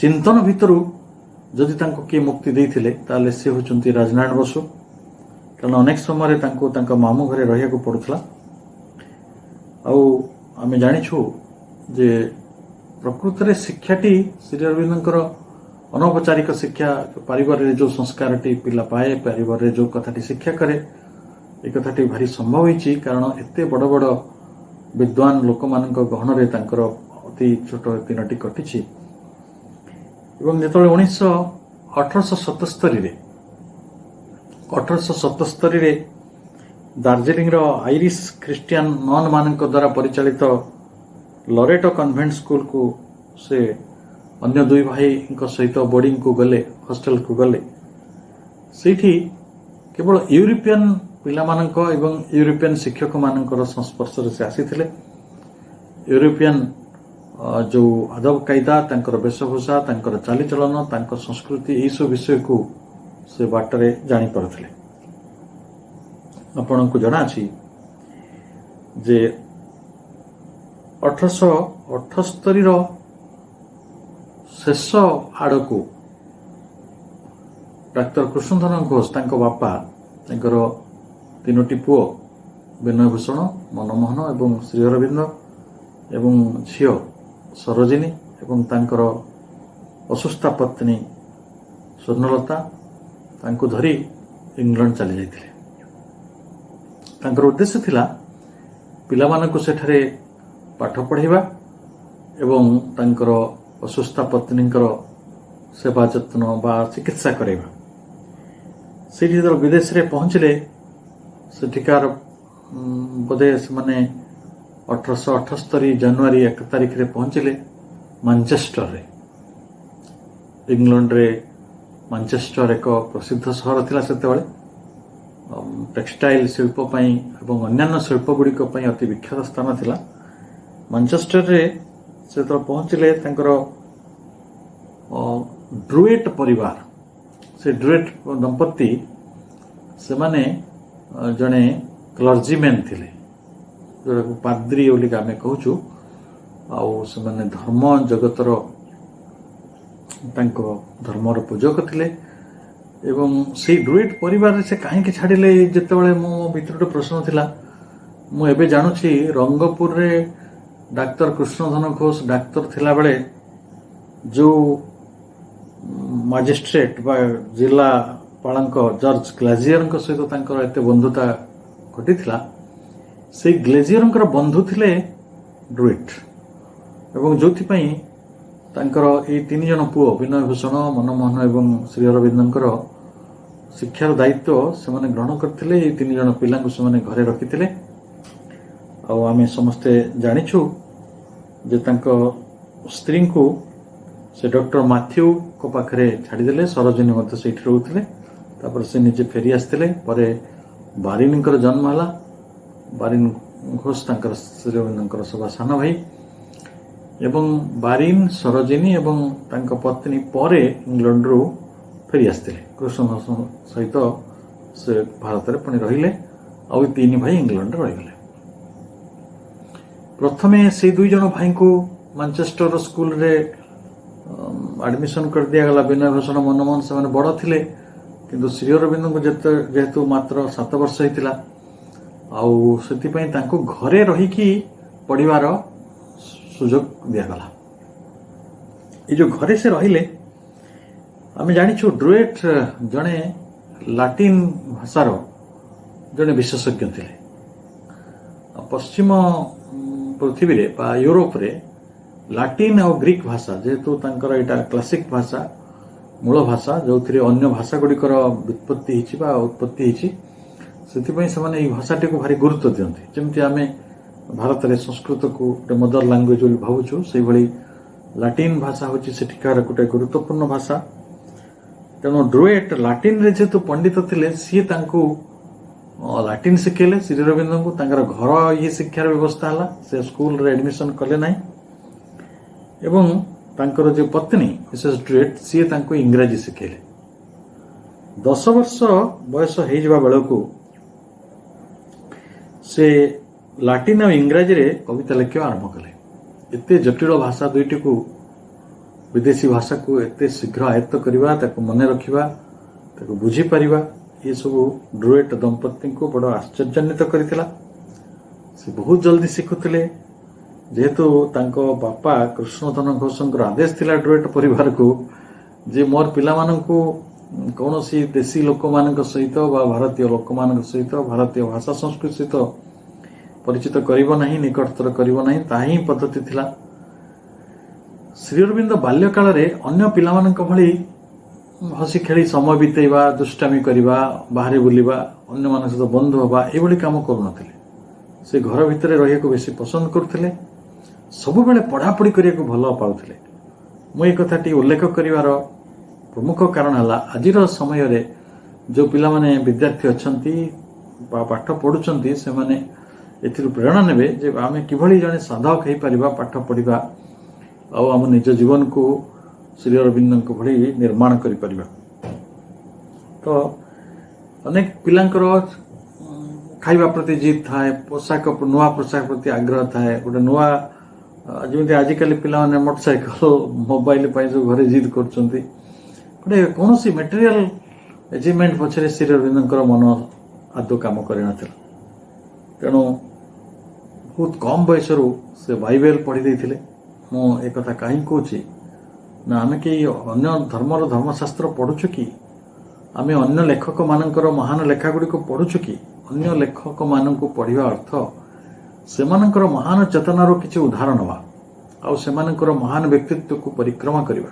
चिंतन भितरु जदि तांको किए मुक्ति देइथिले ताले से होचंती राजनारायण बसु। कारण अनेक समय तांको तांका मामू घरे रहिया को पड़ुथला। आउ आमे जानिछु जे प्रकृत रे शिक्षाटी श्री अरविंदंकर अनौपचारिक शिक्षा परिवार रे जो संस्कारटी पिला पाए, परिवार रे जो कथाटी शिक्षा करे ए कथाटी भारी संभव होईची। कारण एते बड़ बड़ विद्वान लोक मानक गहन रे तांकर अति छोट दिनटी कटिछि। एवं जेतबेले 1877 रे दार्जिलिंग रो आयरिश क्रिश्चियन नन मानक द्वारा परिचालित लरेटो कन्वेंट स्कूल को से अन्य दुई भाई सहित बोर्डिंग को गले, हॉस्टल को गले। सेठी केवल यूरोपियन पिला मानक एवं यूरोपियन शिक्षक मानकर संस्पर्श से आसीथिले। यूरोपियन जो आदब कायदा, तांकर वेशभूषा, तांकर चालीचलन, तांकर संस्कृति, यही सब विषय को ସେ ବାଟରେ ଜାଣିପାରୁଥିଲେ। ଆପଣଙ୍କୁ ଜଣାଅଛି ଯେ 1878ର ଶେଷ ଆଡ଼କୁ ଡାକ୍ତର କୃଷ୍ଣଧନ ଘୋଷ ତାଙ୍କ ବାପା ତାଙ୍କର 3ଟି ପୁଅ ବିନୟ ଭୂଷଣ, ମନମୋହନ ଏବଂ ଶ୍ରୀ ଅରବିନ୍ଦ ଏବଂ ଝିଅ ସରୋଜିନୀ ଏବଂ ତାଙ୍କର ଅସୁସ୍ଥା ପତ୍ନୀ ସ୍ୱର୍ଣ୍ଣଲତା ତାଙ୍କୁ ଧରି ଇଂଲଣ୍ଡ ଚାଲି ଯାଇଥିଲେ। ତାଙ୍କର ଉଦ୍ଦେଶ୍ୟ ଥିଲା ପିଲାମାନଙ୍କୁ ସେଠାରେ ପାଠ ପଢ଼ାଇବା ଏବଂ ତାଙ୍କର ଅସୁସ୍ଥା ପତ୍ନୀଙ୍କର ସେବା ଯତ୍ନ ବା ଚିକିତ୍ସା କରାଇବା। ସେଇଠି ଯେତେବେଳେ ବିଦେଶରେ ପହଞ୍ଚିଲେ ସେଠିକାର ବୋଧେ ସେମାନେ 1878 ଜାନୁଆରୀ 1 ତାରିଖରେ ପହଞ୍ଚିଲେ ମାଞ୍ଚେଷ୍ଟରରେ। ଇଂଲଣ୍ଡରେ ମାଞ୍ଚେଷ୍ଟର ଏକ ପ୍ରସିଦ୍ଧ ସହର ଥିଲା ସେତେବେଳେ, ଟେକ୍ସଟାଇଲ ଶିଳ୍ପ ପାଇଁ ଏବଂ ଅନ୍ୟାନ୍ୟ ଶିଳ୍ପ ଗୁଡ଼ିକ ପାଇଁ ଅତି ବିଖ୍ୟାତ ସ୍ଥାନ ଥିଲା। ମାଞ୍ଚେଷ୍ଟରରେ ସେ ଯେତେବେଳେ ପହଞ୍ଚିଲେ ତାଙ୍କର ଡ୍ରୁଏଟ୍ ପରିବାର, ସେ ଡ୍ରୁଏଟ୍ ଦମ୍ପତି ସେମାନେ ଜଣେ କ୍ଲର୍ଜିମ୍ୟାନ୍ ଥିଲେ, ଯେଉଁଟାକୁ ପାଦ୍ରୀ ବୋଲିକି ଆମେ କହୁଛୁ। ଆଉ ସେମାନେ ଧର୍ମ ଜଗତର ତାଙ୍କ ଧର୍ମର ପୂଜକ ଥିଲେ ଏବଂ ସେଇ ଡ୍ରୁଏଟ୍ ପରିବାରରେ ସେ କାହିଁକି ଛାଡ଼ିଲେ, ଯେତେବେଳେ ମୋ ଭିତରେ ଗୋଟେ ପ୍ରଶ୍ନ ଥିଲା। ମୁଁ ଏବେ ଜାଣୁଛି ରଙ୍ଗପୁରରେ ଡାକ୍ତର କୃଷ୍ଣଧନ ଘୋଷ ଡାକ୍ତର ଥିଲାବେଳେ ଯେଉଁ ମାଜିଷ୍ଟ୍ରେଟ୍ ବା ଜିଲ୍ଲାପାଳଙ୍କ ଜର୍ଜ ଗ୍ଲାଜିୟରଙ୍କ ସହିତ ତାଙ୍କର ଏତେ ବନ୍ଧୁତା ଘଟିଥିଲା, ସେଇ ଗ୍ଲେଜିୟରଙ୍କର ବନ୍ଧୁ ଥିଲେ ଡ୍ରୁଏଟ୍ ଏବଂ ଯେଉଁଥିପାଇଁ ତାଙ୍କର ଏଇ 3 ଜଣ ପୁଅ ବିନୟ ଭୂଷଣ, ମନମୋହନ ଏବଂ ଶ୍ରୀ ଅରବିନ୍ଦଙ୍କର ଶିକ୍ଷାର ଦାୟିତ୍ୱ ସେମାନେ ଗ୍ରହଣ କରିଥିଲେ। ଏଇ 3 ଜଣ ପିଲାଙ୍କୁ ସେମାନେ ଘରେ ରଖିଥିଲେ। ଆଉ ଆମେ ସମସ୍ତେ ଜାଣିଛୁ ଯେ ତାଙ୍କ ସ୍ତ୍ରୀଙ୍କୁ ସେ ଡକ୍ଟର ମାଥ୍ୟୁଙ୍କ ପାଖରେ ଛାଡ଼ିଦେଲେ। ସରୋଜିନୀ ମଧ୍ୟ ସେଇଠି ରହୁଥିଲେ। ତାପରେ ସେ ନିଜେ ଫେରି ଆସିଥିଲେ। ପରେ ବାରିନଙ୍କର ଜନ୍ମ ହେଲା। ବାରିନ ଘୋଷ ତାଙ୍କର ଶ୍ରୀ ଅରବିନ୍ଦଙ୍କର ସବା ସାନ ଭାଇ ଏବଂ ବାରିନ, ସରୋଜିନୀ ଏବଂ ତାଙ୍କ ପତ୍ନୀ ପରେ ଇଂଲଣ୍ଡରୁ ଫେରି ଆସିଥିଲେ। କୃଷ୍ଣଧନ ସହିତ ସେ ଭାରତରେ ପୁଣି ରହିଲେ। ଆଉ 3 ଭାଇ ଇଂଲଣ୍ଡରେ ରହିଗଲେ। ପ୍ରଥମେ ସେଇ 2 ଜଣ ଭାଇଙ୍କୁ ମାଞ୍ଚେଷ୍ଟର ସ୍କୁଲରେ ଆଡମିସନ କରିଦିଆଗଲା। ବିନୟ ଭୂଷଣ, ମନମୋହନ ସେମାନେ ବଡ଼ ଥିଲେ, କିନ୍ତୁ ଶ୍ରୀ ଅରବିନ୍ଦଙ୍କୁ ଯେହେତୁ ମାତ୍ର 7 ବର୍ଷ ହେଇଥିଲା, ଆଉ ସେଥିପାଇଁ ତାଙ୍କୁ ଘରେ ରହିକି ପଢ଼ିବାର ସୁଯୋଗ ଦିଆଗଲା। ଏ ଯେଉଁ ଘରେ ସେ ରହିଲେ, ଆମେ ଜାଣିଛୁ ଡ୍ରୁଏଟ୍ ଜଣେ ଲାଟିନ ଭାଷାର ଜଣେ ବିଶେଷଜ୍ଞ ଥିଲେ। ପଶ୍ଚିମ ପୃଥିବୀରେ ବା ୟୁରୋପରେ ଲାଟିନ ଆଉ ଗ୍ରୀକ୍ ଭାଷା, ଯେହେତୁ ତାଙ୍କର ଏଇଟା କ୍ଲାସିକ ଭାଷା, ମୂଳ ଭାଷା, ଯେଉଁଥିରେ ଅନ୍ୟ ଭାଷା ଗୁଡ଼ିକର ବ୍ୟୁତ୍ପତ୍ତି ହେଇଛି ବା ଉତ୍ପତ୍ତି ହେଇଛି, ସେଥିପାଇଁ ସେମାନେ ଏଇ ଭାଷାଟିକୁ ଭାରି ଗୁରୁତ୍ୱ ଦିଅନ୍ତି। ଯେମିତି ଆମେ ଭାରତରେ ସଂସ୍କୃତକୁ ଗୋଟେ ମଦର ଲାଙ୍ଗୁଏଜ ବୋଲି ଭାବୁଛୁ, ସେଇଭଳି ଲାଟିନ ଭାଷା ହେଉଛି ସେଠିକାର ଗୋଟେ ଗୁରୁତ୍ୱପୂର୍ଣ୍ଣ ଭାଷା। ତେଣୁ ଡ୍ରୁଏଟ୍ ଲାଟିନରେ ଯେହେତୁ ପଣ୍ଡିତ ଥିଲେ, ସିଏ ତାଙ୍କୁ ଲାଟିନ ଶିଖେଇଲେ ଶ୍ରୀ ଅରବିନ୍ଦଙ୍କୁ। ତାଙ୍କର ଘର ଶିକ୍ଷାର ବ୍ୟବସ୍ଥା ହେଲା, ସେ ସ୍କୁଲରେ ଆଡମିସନ କଲେ ନାହିଁ। ଏବଂ ତାଙ୍କର ଯେଉଁ ପତ୍ନୀ ମିସେସ୍ ଡ୍ରୁଏଟ୍, ସିଏ ତାଙ୍କୁ ଇଂରାଜୀ ଶିଖେଇଲେ। 10 ବର୍ଷ ବୟସ ହେଇଯିବା ବେଳକୁ ସେ ଲାଟିନ ଆଉ ଇଂରାଜୀରେ କବିତା ଲେଖିବା ଆରମ୍ଭ କଲେ। ଏତେ ଜଟିଳ ଭାଷା ଦୁଇଟିକୁ, ବିଦେଶୀ ଭାଷାକୁ ଏତେ ଶୀଘ୍ର ଆୟତ୍ତ କରିବା, ତାକୁ ମନେ ରଖିବା, ତାକୁ ବୁଝିପାରିବା, ଏସବୁ ଡ୍ରୁଏଟ୍ ଦମ୍ପତିଙ୍କୁ ବଡ଼ ଆଶ୍ଚର୍ଯ୍ୟାନ୍ୱିତ କରିଥିଲା। ସେ ବହୁତ ଜଲ୍ଦି ଶିଖୁଥିଲେ। ଯେହେତୁ ତାଙ୍କ ବାପା କୃଷ୍ଣଧନ ଘୋଷଙ୍କର ଆଦେଶ ଥିଲା ଡ୍ରୁଏଟ୍ ପରିବାରକୁ ଯେ ମୋର ପିଲାମାନଙ୍କୁ କୌଣସି ଦେଶୀ ଲୋକମାନଙ୍କ ସହିତ ବା ଭାରତୀୟ ଲୋକମାନଙ୍କ ସହିତ, ଭାରତୀୟ ଭାଷା ସଂସ୍କୃତି ସହିତ ପରିଚିତ କରିବ ନାହିଁ, ନିକଟତର କରିବ ନାହିଁ, ତାହା ହିଁ ପଦ୍ଧତି ଥିଲା। ଶ୍ରୀ ଅରବିନ୍ଦ ବାଲ୍ୟକାଳରେ ଅନ୍ୟ ପିଲାମାନଙ୍କ ଭଳି ହସି ଖେଳି ସମୟ ବିତେଇବା, ଦୁଷ୍ଟାମି କରିବା, ବାହାରେ ବୁଲିବା, ଅନ୍ୟମାନଙ୍କ ସହିତ ବନ୍ଧୁ ହେବା, ଏଭଳି କାମ କରୁନଥିଲେ। ସେ ଘର ଭିତରେ ରହିବାକୁ ବେଶୀ ପସନ୍ଦ କରୁଥିଲେ। ସବୁବେଳେ ପଢ଼ାପଢ଼ି କରିବାକୁ ଭଲ ପାଉଥିଲେ। ମୁଁ ଏ କଥାଟି ଉଲ୍ଲେଖ କରିବାର ପ୍ରମୁଖ କାରଣ ହେଲା, ଆଜିର ସମୟରେ ଯେଉଁ ପିଲାମାନେ ବିଦ୍ୟାର୍ଥୀ ଅଛନ୍ତି ବା ପାଠ ପଢ଼ୁଛନ୍ତି, ସେମାନେ ଏଥିରୁ ପ୍ରେରଣା ନେବେ ଯେ ଆମେ କିଭଳି ଜଣେ ସାଧକ ହେଇପାରିବା, ପାଠ ପଢ଼ିବା ଆଉ ଆମ ନିଜ ଜୀବନକୁ ଶ୍ରୀ ଅରବିନ୍ଦଙ୍କ ଭଳି ନିର୍ମାଣ କରିପାରିବା। तो अनेक पिलांकर खाइबा प्रति जिद थाए, पोशाक नुआ पोशाक प्रति आग्रह थाए, गोटे नुआ जमी आजिकल पिला मोटरसाइकल मोबाइल जो घरे जिद कर गोटे कौन मटेरियल एचिवमेंट पछरे श्री अरविंदर मन आदौ काम कर तेणु बहुत कम बयस से बाइबल पढ़ी देते। मु एक कथा कहीं कहूँ ना आम कई अन्य धर्मर धर्मशास्त्र पढ़ुछु कि आम अन्य लेखक मानकर महान लेखा गुड़िक पढ़ुछु कि अन्य लेखक मानक पढ़िया अर्थ सेमानकर महान चेतनार किसी उदाहरण हवा आर महान व्यक्तित्व को परिक्रमा करवा।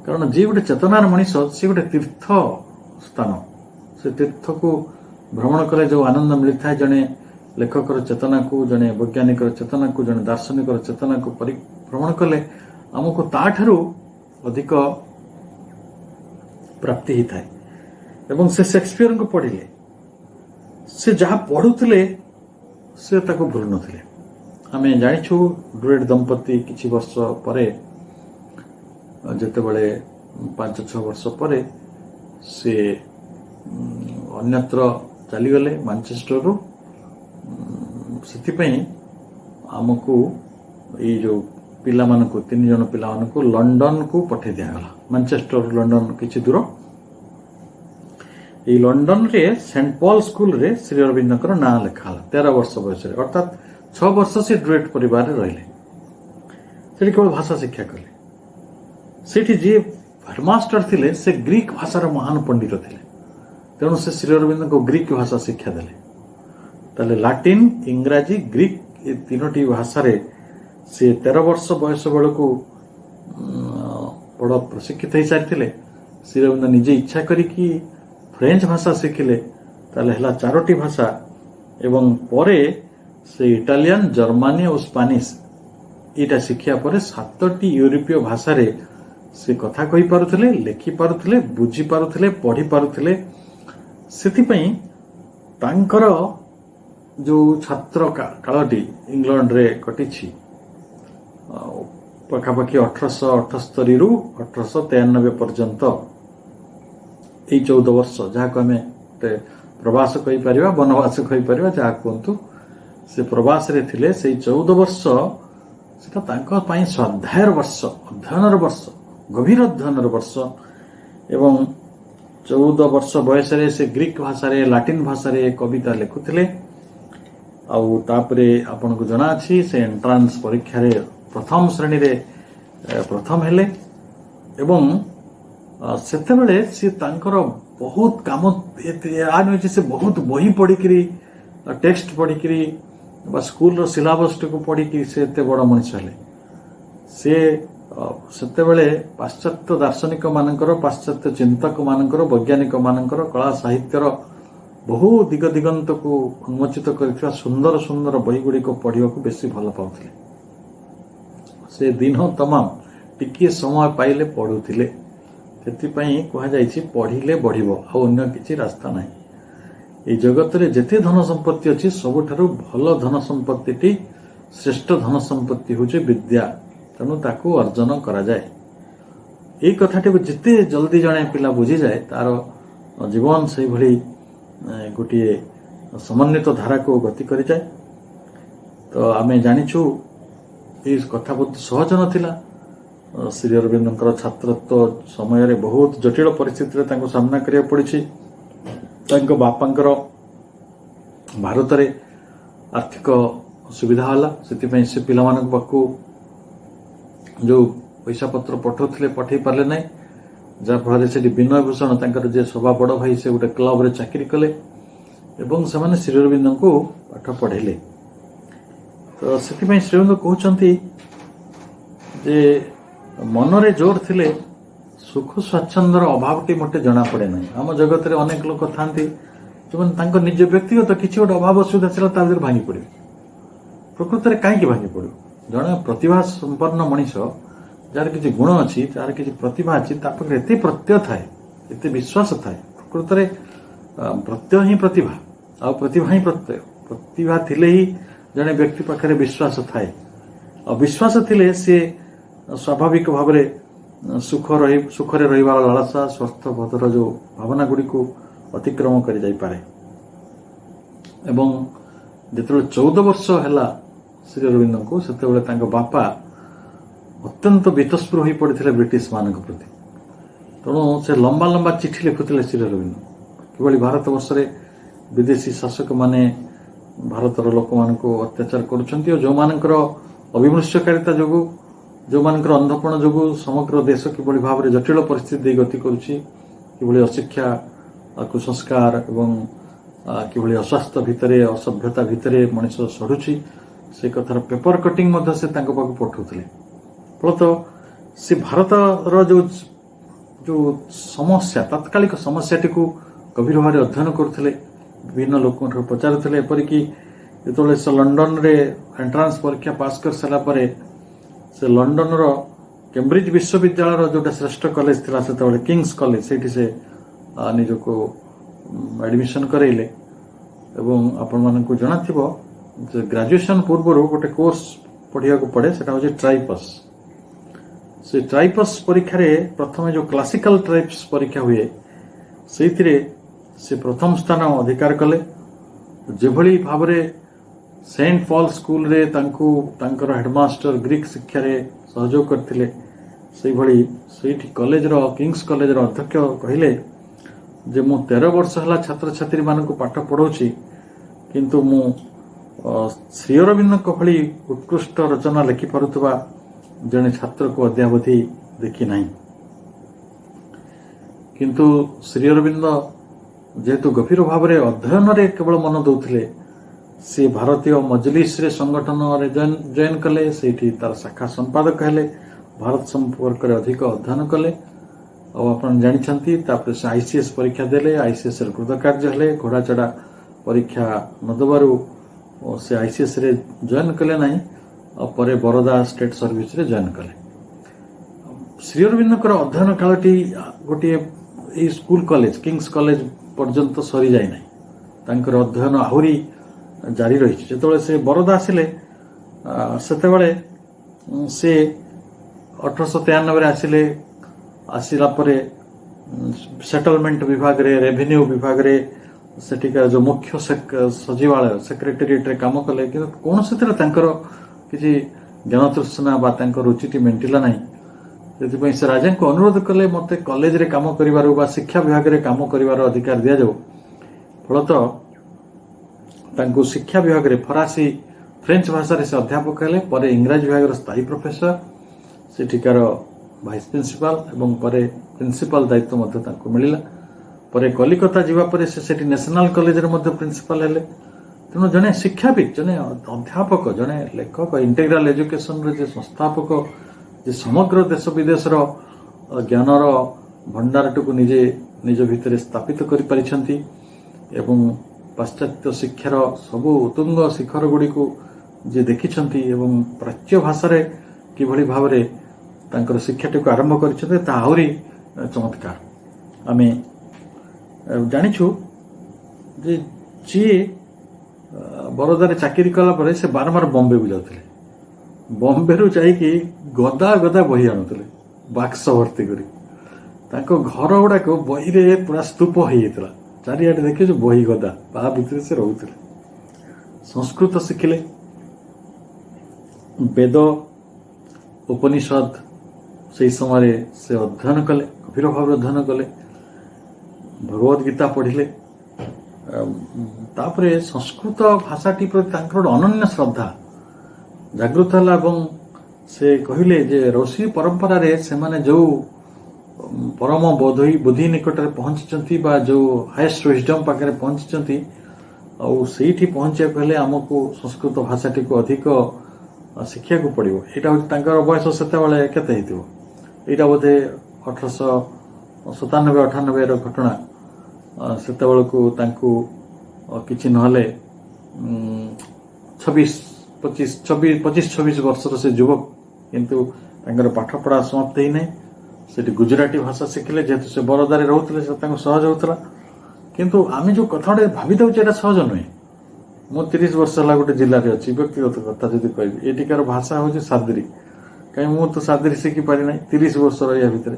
कारण जी गोटे चेतनार मनीष सी गोटे तीर्थ स्थान, से तीर्थ को भ्रमण कले जो आनंद मिलता है, जड़े लेखकर चेतना को, जड़े वैज्ञानिक चेतना को, जड़े दार्शनिक चेतना को परिभ्रमण कले आमको ताठू अधिक प्राप्ति ही थाए। एवं से शेक्सपियर को पढ़िले से जहाँ पढ़ुले से ताको भूल नथिले। आमे जानिछु ड्रुइड दंपति किछि वर्ष परे जेतेबेले 5-6 वर्ष परे से अन्यत्र चलीगले मैनचेस्टर रु सेथिपई आमको ये जो पिला मानकु 3 जन पिला मानकु लंडन को पठे दियागला। मैनचेस्टर लंडन किछि दूर ये लंडन रे सेंट पॉल स्कूल रे श्री अरविंदर नाँ लिखा 13 वर्ष बयस अर्थात 6 वर्ष से ड्रुइड परिवार रहिले। सेठी केवल भाषा शिक्षा कले। सेठी जी हेडमास्टर थिले से ग्रीक भाषार महान पंडित थिले, तेणु से श्री अरविंद को ग्रीक भाषा शिक्षा देले। ताले लाटिन, इंग्राजी, ग्रीक ये तीनोटी भाषा रे से 13 वर्ष बयस बेलू बड़ प्रशिक्षित हो सारी। श्री अरविंद निजे इच्छा करी फ्रेंच भाषा शिखिले ताले हला 4टी भाषा एवं परे से इटालियन, जर्मनी और स्पेनिश इटा शिखिया परे 7टी यूरोपीय भाषा रे से कथा कहि पारुथिले, लिखि पारुथिले, बुझी पारुथिले, पढ़ी पारुथिले। सेथिपई तांकर जो छात्र कालटी इंग्लैंड रे कटिछि पाखापाखि 1878 रु 1893 पर्यंत यही 14 वर्ष जहाँ को आम प्रवास कहीपर वनवास कहीपर जहाँ कहतु से प्रवास रे थिले। से 14 वर्ष से स्वाध्यायर वर्ष, अध्ययनर वर्ष, गभीर अध्ययनर वर्ष। एवं 14 वर्ष बयस से ग्रीक भाषा रे, लाटिन भाषा रे कविता लिखुथिले। आउ तापरे आपन को जना अछि से एंट्रांस परीक्षा रे प्रथम श्रेणी रे प्रथम हेले। एवं सेतेबेले सी तांकर बहुत काम नुहे से बहुत बही पढ़ी टेक्स्ट पढ़ी स्कूल सिलेबस को पढ़ी से एते बड़ मनीष हेले। से सेतेबेले पाश्चात्य दार्शनिक मानकर, पाश्चात्य चिंतक मानकर, वैज्ञानिक मानकर कला साहित्यर बहु दिग दिगंत को उन्मोचित कर सुंदर सुंदर बही गुड़ी को पढ़ा बेसी भल पाउथिले। से दिन तमाम टिके समय पाइले पढ़ुथिले। सेथिपई कहा जायछि पढ़िले बढ़िबो आ अन्य किछि रास्ता नाही। ए जगत रे जेते धन संपत्ति अछि सबठारु भल धन संपत्तिटी, श्रेष्ठ धन संपत्ति होचे विद्या। तेणु ताकू अर्जन करा जाए। ए कथाटी को जिते जल्दी जणे पिला बुझी जाए तार जीवन से भली गोटे समन्वित धारा को गति करि जाए। तो आमे जानिछु ए कथा बहुत सहज नथिला। श्री अरविंदर छात्रत्व समय रे बहुत जटिल परिस्थिति रे तांको सामना करिया पड़िछि। तांको बापांकर भारत रे आर्थिक सुविधा होला, सेति से पिला मानक पाखु जो पैसा पत्र पठौथिले पठै पारले नै, जा फल से विनय भूषण तांकर जे सभा बड़ भाई से गोटे क्लब रे चाकरी कले एवं से श्री अरविंद को पाठ पढ़ेले। तो सेति श्री अरविंद कहउचंती जे मनरे जोर थिले सुख स्वाच्छंदर अभावटी मोटे जना पड़े ना। आम जगत रे अनेक लोक थांती जो निज व्यक्तिगत किसी गोटे अभाव असुविधा था भांगी पड़े। प्रकृत में कहीं भांगी पड़ो जड़े प्रतिभा संपन्न मनीष जार किसी गुण अच्छी, जार किसी प्रतिभा अच्छी, एत प्रत्यय थाए, एत विश्वास थाए। प्रकृत में प्रत्यय ही प्रतिभा, आ प्रतिभा ही प्रत्यय। प्रतिभा थिले ही जड़े व्यक्ति पाखे विश्वास थाए, और विश्वास थिले से स्वाभाविक भाव ସୁଖରେ ରହିବାର ଲାଳସା ସ୍ୱାର୍ଥବୋଧର ଯେଉଁ ଭାବନା ଗୁଡ଼ିକୁ ଅତିକ୍ରମ କରି ଯାଇପାରେ। ଏବଂ ଯେତେବେଳେ 14 ବର୍ଷ ହେଲା ଶ୍ରୀ ଅରବିନ୍ଦଙ୍କୁ, ସେତେବେଳେ ତାଙ୍କ ବାପା ଅତ୍ୟନ୍ତ ବୀତସ୍ପୃହ ହୋଇ ପଡ଼ିଥିଲେ ବ୍ରିଟିଶ ମାନଙ୍କ ପ୍ରତି। ତେଣୁ ସେ ଲମ୍ବା ଲମ୍ବା ଚିଠି ଲେଖୁଥିଲେ ଶ୍ରୀ ଅରବିନ୍ଦ, କିଭଳି ଭାରତବର୍ଷରେ ବିଦେଶୀ ଶାସକମାନେ ଭାରତର ଲୋକମାନଙ୍କୁ ଅତ୍ୟାଚାର କରୁଛନ୍ତି ଓ ଯେଉଁମାନଙ୍କର ଅବିମୃଶ୍ୟକାରିତା ଯୋଗୁଁ, ଯେଉଁମାନଙ୍କର ଅନ୍ଧପଣ ଯୋଗୁଁ ସମଗ୍ର ଦେଶ କିଭଳି ଭାବରେ ଜଟିଳ ପରିସ୍ଥିତି ଦେଇ ଗତି କରୁଛି, କିଭଳି ଅଶିକ୍ଷା, କୁସଂସ୍କାର ଏବଂ କିଭଳି ଅସ୍ୱାସ୍ଥ୍ୟ ଭିତରେ, ଅସଭ୍ୟତା ଭିତରେ ମଣିଷ ସଢୁଛି, ସେ କଥାର ପେପର କଟିଂ ମଧ୍ୟ ସେ ତାଙ୍କ ପାଖକୁ ପଠାଉଥିଲେ। ଫଳତଃ ସେ ଭାରତର ଯେଉଁ ସମସ୍ୟା, ତାତ୍କାଳିକ ସମସ୍ୟାଟିକୁ ଗଭୀର ଭାବରେ ଅଧ୍ୟୟନ କରୁଥିଲେ, ବିଭିନ୍ନ ଲୋକଙ୍କଠାରୁ ପଚାରୁଥିଲେ। ଏପରିକି ଯେତେବେଳେ ସେ ଲଣ୍ଡନରେ ଏଣ୍ଟ୍ରାନ୍ସ ପରୀକ୍ଷା ପାସ୍ କରିସାରିଲା ପରେ ସେ ଲଣ୍ଡନର କେମ୍ବ୍ରିଜ ବିଶ୍ୱବିଦ୍ୟାଳୟର ଯେଉଁଟା ଶ୍ରେଷ୍ଠ କଲେଜ ଥିଲା ସେତେବେଳେ, କିଙ୍ଗସ୍ କଲେଜ, ସେଇଠି ସେ ନିଜକୁ ଆଡମିସନ କରାଇଲେ। ଏବଂ ଆପଣମାନଙ୍କୁ ଜଣାଥିବ ଯେ ଗ୍ରାଜୁଏସନ ପୂର୍ବରୁ ଗୋଟେ କୋର୍ସ ପଢ଼ିବାକୁ ପଡ଼େ, ସେଟା ହେଉଛି ଟ୍ରାଇପସ୍। ସେ ଟ୍ରାଇପସ୍ ପରୀକ୍ଷାରେ ପ୍ରଥମେ ଯେଉଁ କ୍ଲାସିକାଲ ଟ୍ରାଇପ୍ସ ପରୀକ୍ଷା ହୁଏ, ସେଇଥିରେ ସେ ପ୍ରଥମ ସ୍ଥାନ ଅଧିକାର କଲେ। ଯେଭଳି ଭାବରେ ସେଣ୍ଟ ପଲ୍ ସ୍କୁଲରେ ତାଙ୍କୁ ତାଙ୍କର ହେଡମାଷ୍ଟର ଗ୍ରୀକ୍ ଶିକ୍ଷାରେ ସହଯୋଗ କରିଥିଲେ, ସେଇଭଳି ସେଇଠି କଲେଜର, କିଙ୍ଗସ୍ କଲେଜର ଅଧ୍ୟକ୍ଷ କହିଲେ ଯେ ମୁଁ 13 ବର୍ଷ ହେଲା ଛାତ୍ରଛାତ୍ରୀମାନଙ୍କୁ ପାଠ ପଢ଼ଉଛି, କିନ୍ତୁ ମୁଁ ଶ୍ରୀ ଅରବିନ୍ଦଙ୍କ ଭଳି ଉତ୍କୃଷ୍ଟ ରଚନା ଲେଖିପାରୁଥିବା ଜଣେ ଛାତ୍ରକୁ ଅଦ୍ୟାବଧି ଦେଖି ନାହିଁ। କିନ୍ତୁ ଶ୍ରୀ ଅରବିନ୍ଦ ଯେହେତୁ ଗଭୀର ଭାବରେ ଅଧ୍ୟୟନରେ କେବଳ ମନ ଦେଉଥିଲେ, ସେ ଭାରତୀୟ ମଜଲିସରେ ସଂଗଠନରେ ଜଏନ୍ କଲେ, ସେଇଠି ତାର ଶାଖା ସମ୍ପାଦକ ହେଲେ, ଭାରତ ସମ୍ପର୍କରେ ଅଧିକ ଅଧ୍ୟୟନ କଲେ। ଆଉ ଆପଣ ଜାଣିଛନ୍ତି, ତାପରେ ସେ ICS ପରୀକ୍ଷା ଦେଲେ, ICSରେ କୃତକାର୍ଯ୍ୟ ହେଲେ। ଘୋଡ଼ାଚଢ଼ା ପରୀକ୍ଷା ନ ଦେବାରୁ ସେ ICSରେ ଜଏନ୍ କଲେ ନାହିଁ, ଆଉ ପରେ ବରୋଦା ଷ୍ଟେଟ୍ ସର୍ଭିସରେ ଜଏନ୍ କଲେ। ଶ୍ରୀ ଅରବିନ୍ଦଙ୍କର ଅଧ୍ୟୟନ କାଳଟି ଗୋଟିଏ ଏଇ ସ୍କୁଲ କଲେଜ, କିଙ୍ଗସ୍ କଲେଜ ପର୍ଯ୍ୟନ୍ତ ସରିଯାଇ ନାହିଁ, ତାଙ୍କର ଅଧ୍ୟୟନ ଆହୁରି ଜାରି ରହିଛି। ଯେତେବେଳେ ସେ ବରୋଦା ଆସିଲେ, ସେତେବେଳେ ସେ 1893ରେ ଆସିଲେ। ଆସିଲା ପରେ ସେଟଲମେଣ୍ଟ ବିଭାଗରେ, ରେଭିନ୍ୟୁ ବିଭାଗରେ, ସେଠିକାର ଯେଉଁ ମୁଖ୍ୟ ସଚିବାଳୟ ସେକ୍ରେଟାରିଏଟରେ କାମ କଲେ, କିନ୍ତୁ କୌଣସିଥିରେ ତାଙ୍କର କିଛି ଜ୍ଞାନତୃଷ୍ଣା ବା ତାଙ୍କ ରୁଚିଟି ମେଣ୍ଟିଲା ନାହିଁ। ସେଥିପାଇଁ ସେ ରାଜାଙ୍କୁ ଅନୁରୋଧ କଲେ, ମୋତେ କଲେଜରେ କାମ କରିବାରୁ ବା ଶିକ୍ଷା ବିଭାଗରେ କାମ କରିବାର ଅଧିକାର ଦିଆଯାଉ। ଫଳତଃ ତାଙ୍କୁ ଶିକ୍ଷା ବିଭାଗରେ ଫରାସୀ, ଫ୍ରେଞ୍ଚ ଭାଷାରେ ସେ ଅଧ୍ୟାପକ ହେଲେ। ପରେ ଇଂରାଜୀ ବିଭାଗର ସ୍ଥାୟୀ ପ୍ରଫେସର, ସେଠିକାର ଭାଇସ୍ ପ୍ରିନ୍ସିପାଲ ଏବଂ ପରେ ପ୍ରିନ୍ସିପାଲ ଦାୟିତ୍ୱ ମଧ୍ୟ ତାଙ୍କୁ ମିଳିଲା। ପରେ କଲିକତା ଯିବା ପରେ ସେ ସେଠି ନ୍ୟାସନାଲ କଲେଜରେ ମଧ୍ୟ ପ୍ରିନ୍ସିପାଲ ହେଲେ। ତେଣୁ ଜଣେ ଶିକ୍ଷାବିତ୍, ଜଣେ ଅଧ୍ୟାପକ, ଜଣେ ଲେଖକ, ଇଣ୍ଟିଗ୍ରାଲ ଏଜୁକେସନର ଯେ ସଂସ୍ଥାପକ, ଯେ ସମଗ୍ର ଦେଶ ବିଦେଶର ଜ୍ଞାନର ଭଣ୍ଡାରଟିକୁ ନିଜ ଭିତରେ ସ୍ଥାପିତ କରିପାରିଛନ୍ତି ଏବଂ ପାଶ୍ଚାତ୍ୟ ଶିକ୍ଷାର ସବୁ ଉତ୍ତୁଙ୍ଗ ଶିଖର ଗୁଡ଼ିକୁ ଯିଏ ଦେଖିଛନ୍ତି ଏବଂ ପ୍ରାଚ୍ୟ ଭାଷାରେ କିଭଳି ଭାବରେ ତାଙ୍କର ଶିକ୍ଷାଟିକୁ ଆରମ୍ଭ କରିଛନ୍ତି, ତାହା ଆହୁରି ଚମତ୍କାର। ଆମେ ଜାଣିଛୁ ଯେ ଯିଏ ବରୋଦାରେ ଚାକିରି କଲା ପରେ ସେ ବାରମ୍ବାର ବମ୍ବେକୁ ଯାଉଥିଲେ। ବମ୍ବେରୁ ଯାଇକି ଗଦା ଗଦା ବହି ଆଣୁଥିଲେ, ବାକ୍ସ ଭର୍ତ୍ତି କରି। ତାଙ୍କ ଘର ଗୁଡାକ ବହିରେ ପୁରା ସ୍ତୂପ ହେଇଯାଇଥିଲା, ଚାରିଆଡେ ଦେଖିଛୁ ବହି ଗଦା, ତା ଭିତରେ ସେ ରହୁଥିଲେ। ସଂସ୍କୃତ ଶିଖିଲେ, ବେଦ, ଉପନିଷଦ ସେହି ସମୟରେ ସେ ଅଧ୍ୟୟନ କଲେ, ଗଭୀର ଭାବରେ ଅଧ୍ୟୟନ କଲେ। ଭଗବତ ଗୀତା ପଢ଼ିଲେ। ତାପରେ ସଂସ୍କୃତ ଭାଷାଟି ପ୍ରତି ତାଙ୍କର ଗୋଟେ ଅନନ୍ୟ ଶ୍ରଦ୍ଧା ଜାଗୃତ ହେଲା ଏବଂ ସେ କହିଲେ ଯେ ଋଷି ପରମ୍ପରାରେ ସେମାନେ ଯେଉଁ ପରମ ବୁଦ୍ଧି ନିକଟରେ ପହଞ୍ଚିଛନ୍ତି ବା ଯେଉଁ ହାଏଷ୍ଟ ୱିଜଡମ୍ ପାଖରେ ପହଞ୍ଚିଛନ୍ତି, ଆଉ ସେଇଠି ପହଞ୍ଚିବାକୁ ହେଲେ ଆମକୁ ସଂସ୍କୃତ ଭାଷାଟିକୁ ଅଧିକ ଶିଖିବାକୁ ପଡ଼ିବ। ଏଇଟା ହେଉଛି ତାଙ୍କର ବୟସ ସେତେବେଳେ କେତେ ହେଇଥିବ, ଏଇଟା ବୋଧେ 1897-98ର ଘଟଣା। ସେତେବେଳକୁ ତାଙ୍କୁ କିଛି ନହେଲେ 25-26 ବର୍ଷର ସେ ଯୁବକ, କିନ୍ତୁ ତାଙ୍କର ପାଠପଢ଼ା ସମାପ୍ତ ହେଇନାହିଁ। ସେଠି ଗୁଜୁରାଟୀ ଭାଷା ଶିଖିଲେ, ଯେହେତୁ ସେ ବରୋଦାରେ ରହୁଥିଲେ ସେ ତାଙ୍କୁ ସହଜ ହେଉଥିଲା। କିନ୍ତୁ ଆମେ ଯେଉଁ କଥା ଗୋଟେ ଭାବି ଦେଉଛେ ଏଇଟା ସହଜ ନୁହେଁ। ମୁଁ 30 ବର୍ଷ ହେଲା ଗୋଟେ ଜିଲ୍ଲାରେ ଅଛି, ବ୍ୟକ୍ତିଗତ କଥା ଯଦି କହିବି, ଏଠିକାର ଭାଷା ହେଉଛି ସାଦ୍ରି। कहीं मु तो सादरी शिखी पारि ना 30 वर्ष रहा भितर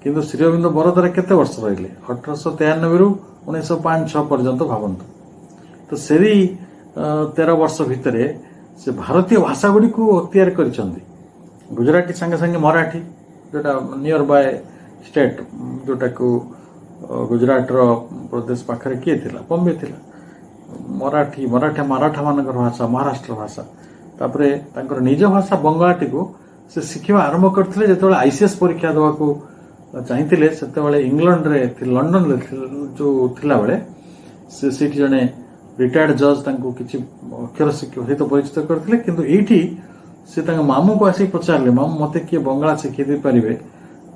किंतु श्री अरविंद बरोदा केते वर्ष रहिले 1893 रु 1905-6 पर्यंत भावंतु तो सेरी 13 वर्ष भितर से भारतीय भाषा गुड़ी को अख्तियार करिसंती गुजराती संगे संगे मराठी जोटा नियर बाय स्टेट जोटा को गुजरात रो प्रदेश पाखरे किए थिला बॉम्बे थिला मराठी मराठा मराठा मानकर भाषा महाराष्ट्र भाषा तापरे तांकर निज भाषा बंगाटी को से शिखिबा आरंभ करथिले जेतबेले आईसीएस परीक्षा देवा को चाहिए से इंग्लैंड रे लंडन जो थिला बेले से सीट जने रिटायर्ड जज तांको किछि अक्षर शिक्षा सहित परिचित करथिले किंतु एठी से तांको मामू को आसी पचारले मामू मते किए बंगाला शिखि दे परिबे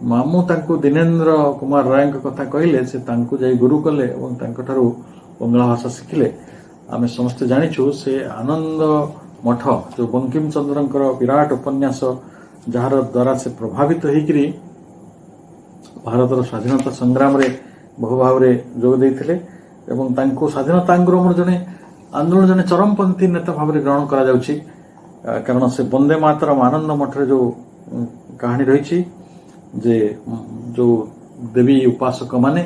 मामू तांको दिनेन्द्र कुमार राय कथा कहले से तांको जाई गुरु कले एवं तांको ठारू बंगला भाषा शिखिले आमे समस्त जानिछु से आनंद मठ जो बंकिम चंद्रंकर विराट उपन्यास जार द्वारा से प्रभावित होइकरी भारतर स्वाधीनता संग्राम रे बहु भाव रे जोग देइथिले एवं तांको स्वाधीनता आंदोलन जने आंदोलन जने चरमपंथी नेता भाव रे ग्रहण करा जाउछि कारण से वंदे मातरम आनंद मठ रे जो कहानी रही जे जो देवी उपासक माने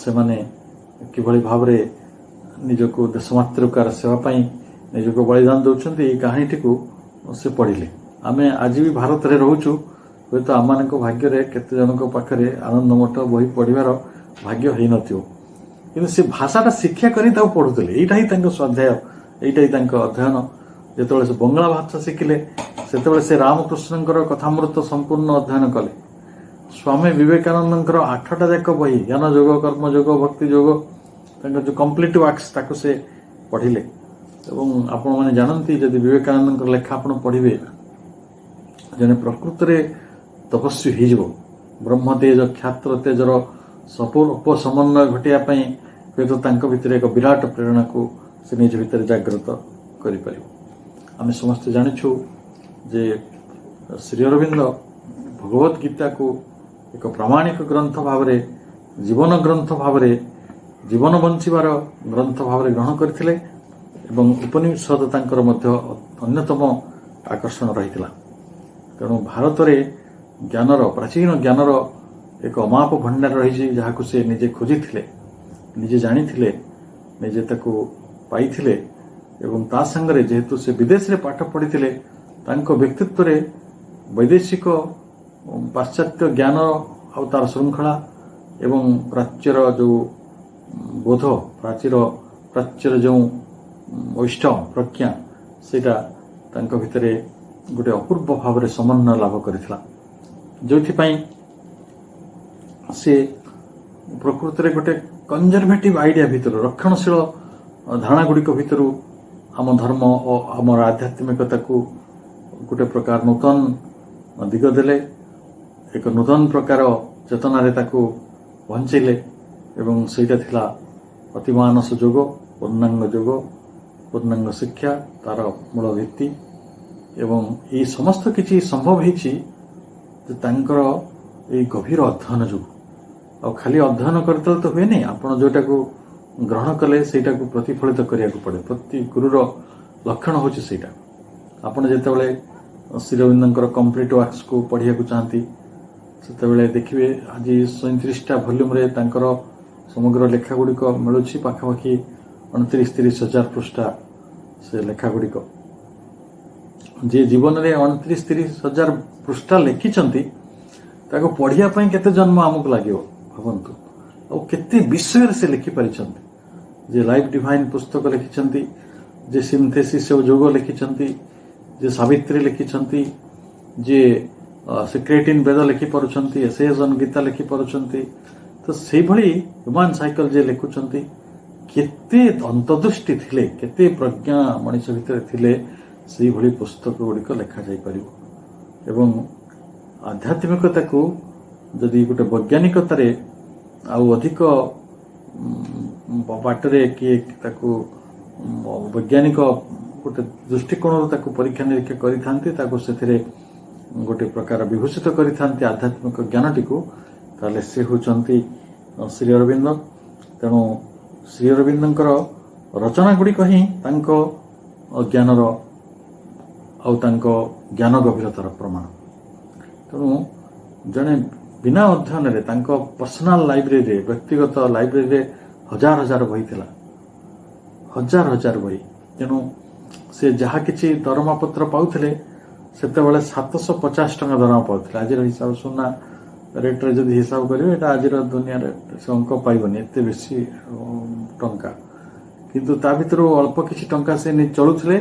से माने किभଳି भावरे निजको देशमातृकार सेवा पाई निजको बलिदान दउछन्ती ए कहानीटी को से पढ़िले आमे आज भी भारत रे रहउछु होय तो आमान को भाग्य रे केते जन को पाखरे आनंद मठ बही पढ़िबार भाग्य हेइ नथियो किंतु से भाषाटा शिक्षा करी ताऊ पढुतले एइटा ही तांको स्वाध्याय एइटा ही तांको अध्ययन जेतबेले से बंगला भाषा शिखिले सेतबेले से रामकृष्णଙ୍କର कथामृत संपूर्ण अध्ययन कले स्वामी विवेकानंदଙ୍କର 8टा जाक बही ज्ञान योग कर्म योग भक्ति योग तांको जो कंप्लीट वर्क्स ताको से पढ़िले एवं आपण माने जानंती जदि विवेकानंदଙ୍କର लेखा आपण पढ़िबे जने प्रकृत रे तपस्वी हिजबो ब्रह्म तेज क्षात्र तेजर सपूर्ण उपसमन्वय घटिया पई तो तांको भितर एक विराट प्रेरणा को से निज भितर जागृत करि परिबो आमे समस्त जानिछु जे श्री अरविंद भगवत गीता को एक प्रामाणिक ग्रंथ भावरे जीवन ग्रंथ भावरे जीवन बंचिबार ग्रंथ भावरे ग्रहण करथिले एवं उपनिषद तांकर मध्य अन्यतम आकर्षण रहितला तेणु भारत रे ज्ञानर प्राचीन ज्ञानर एक अमाप भंडार रही जहाँ से निजे खोजी निजे जानी निजे ताको पाइथिले एवं ता संगरे जेहेतु से विदेश रे पाठ पढ़ी तांको व्यक्तित्व रे वैदेशिक पाश्चात्य ज्ञान आ तार श्रृंखला एवं प्राच्यर जो बोध प्राच्यर जो वैष्णव प्रज्ञा सेटा तांको भितरे गोटे अपूर्व भाव में समन्वय लाभ करथिला जोथिपाई से प्रकृत रे गोटे कंजर्वेटिव आइडिया भितर रक्षणशील धारणा गुड़िक भितर आम धर्म और आम आध्यात्मिकता को गोटे प्रकार नूतन दिग देले एक नूतन प्रकार चेतना ताको पहुंचेले एवं सेटा थिला अतिमानस योग पूर्णांग शिक्षा तार मूल भित्ति एवं ये समस्त किछि संभव होइछि जे तांकर ए गभीर अध्ययन जो आ खाली अध्ययन करते तो हुए नहीं आपण जोटा को ग्रहण कले सेटा को प्रतिफलित करिया को पड़े प्रति गुरुर लक्षण होछि सेटा आपण जेतेबेले श्री अरविंदଙ୍କର कंप्लीट वर्क्स को पढ़िया को चाहती सेतेबेले देखिबे आज 37टा वॉल्यूम रे तांकर समग्र लेखा गुडी को मिलुछि पाखापाखि 29-30 हजार पृष्ठा से लेखा गुडी को जे जीवन रे 29-30 हजार पृष्ठा लिखिचंती ताको पढ़िया पई केते जन्म आमुक लागियो भावंतु और केते विषय से लिखि परिचंती जे लाइफ डिवाइन पुस्तक लिखिचंती जे सिंथेसिस ऑफ योग लिखिचंती जे सावित्री लिखिचंती जे सीक्रेट इन वेद लिखि परुचंती एसेज ऑन गीता लिखि परुचंती तो से भली ह्यूमन साइकिल जे लिखुचंती केते अंतर्दृष्टि थिले केते प्रज्ञा मनुष्य भितर थिले से भली पुस्तक गुड़िक लेखा जाई परिबो एवं आध्यात्मिकता को जदि गोटे वैज्ञानिकतार आउ अधिक बाटरे किए ताको वैज्ञानिक गोटे दृष्टिकोण ताको परीक्षा निरीक्षा करिथांती ताको सेथिरे गोटे प्रकार विभूषित करिथांती आध्यात्मिक ज्ञानटी को ताले से होचंती श्री अरविंद तेणु श्री अरविंदଙ୍କର रचना गुड़िक ही तांको ज्ञानर आउ तांको ज्ञान गभीरतार प्रमाण ତେଣୁ ଜଣେ ବିନା ଅଧ୍ୟୟନରେ ତାଙ୍କ ପର୍ସନାଲ ଲାଇବ୍ରେରୀରେ ବ୍ୟକ୍ତିଗତ ଲାଇବ୍ରେରୀରେ ହଜାର ହଜାର ବହି ଥିଲା, ହଜାର ହଜାର ବହି। ତେଣୁ ସେ ଯାହା କିଛି ଦରମା ପତ୍ର ପାଉଥିଲେ ସେତେବେଳେ 750 ଟଙ୍କା ଦରମା ପାଉଥିଲେ। ଆଜିର ହିସାବ ସୁନା ରେଟ୍ରେ ଯଦି ହିସାବ କରିବେ ଏଇଟା ଆଜିର ଦୁନିଆରେ ସେ ଅଙ୍କ ପାଇବନି, ଏତେ ବେଶୀ ଟଙ୍କା। କିନ୍ତୁ ତା ଭିତରୁ ଅଳ୍ପ କିଛି ଟଙ୍କା ସେ ଚଳୁଥିଲେ,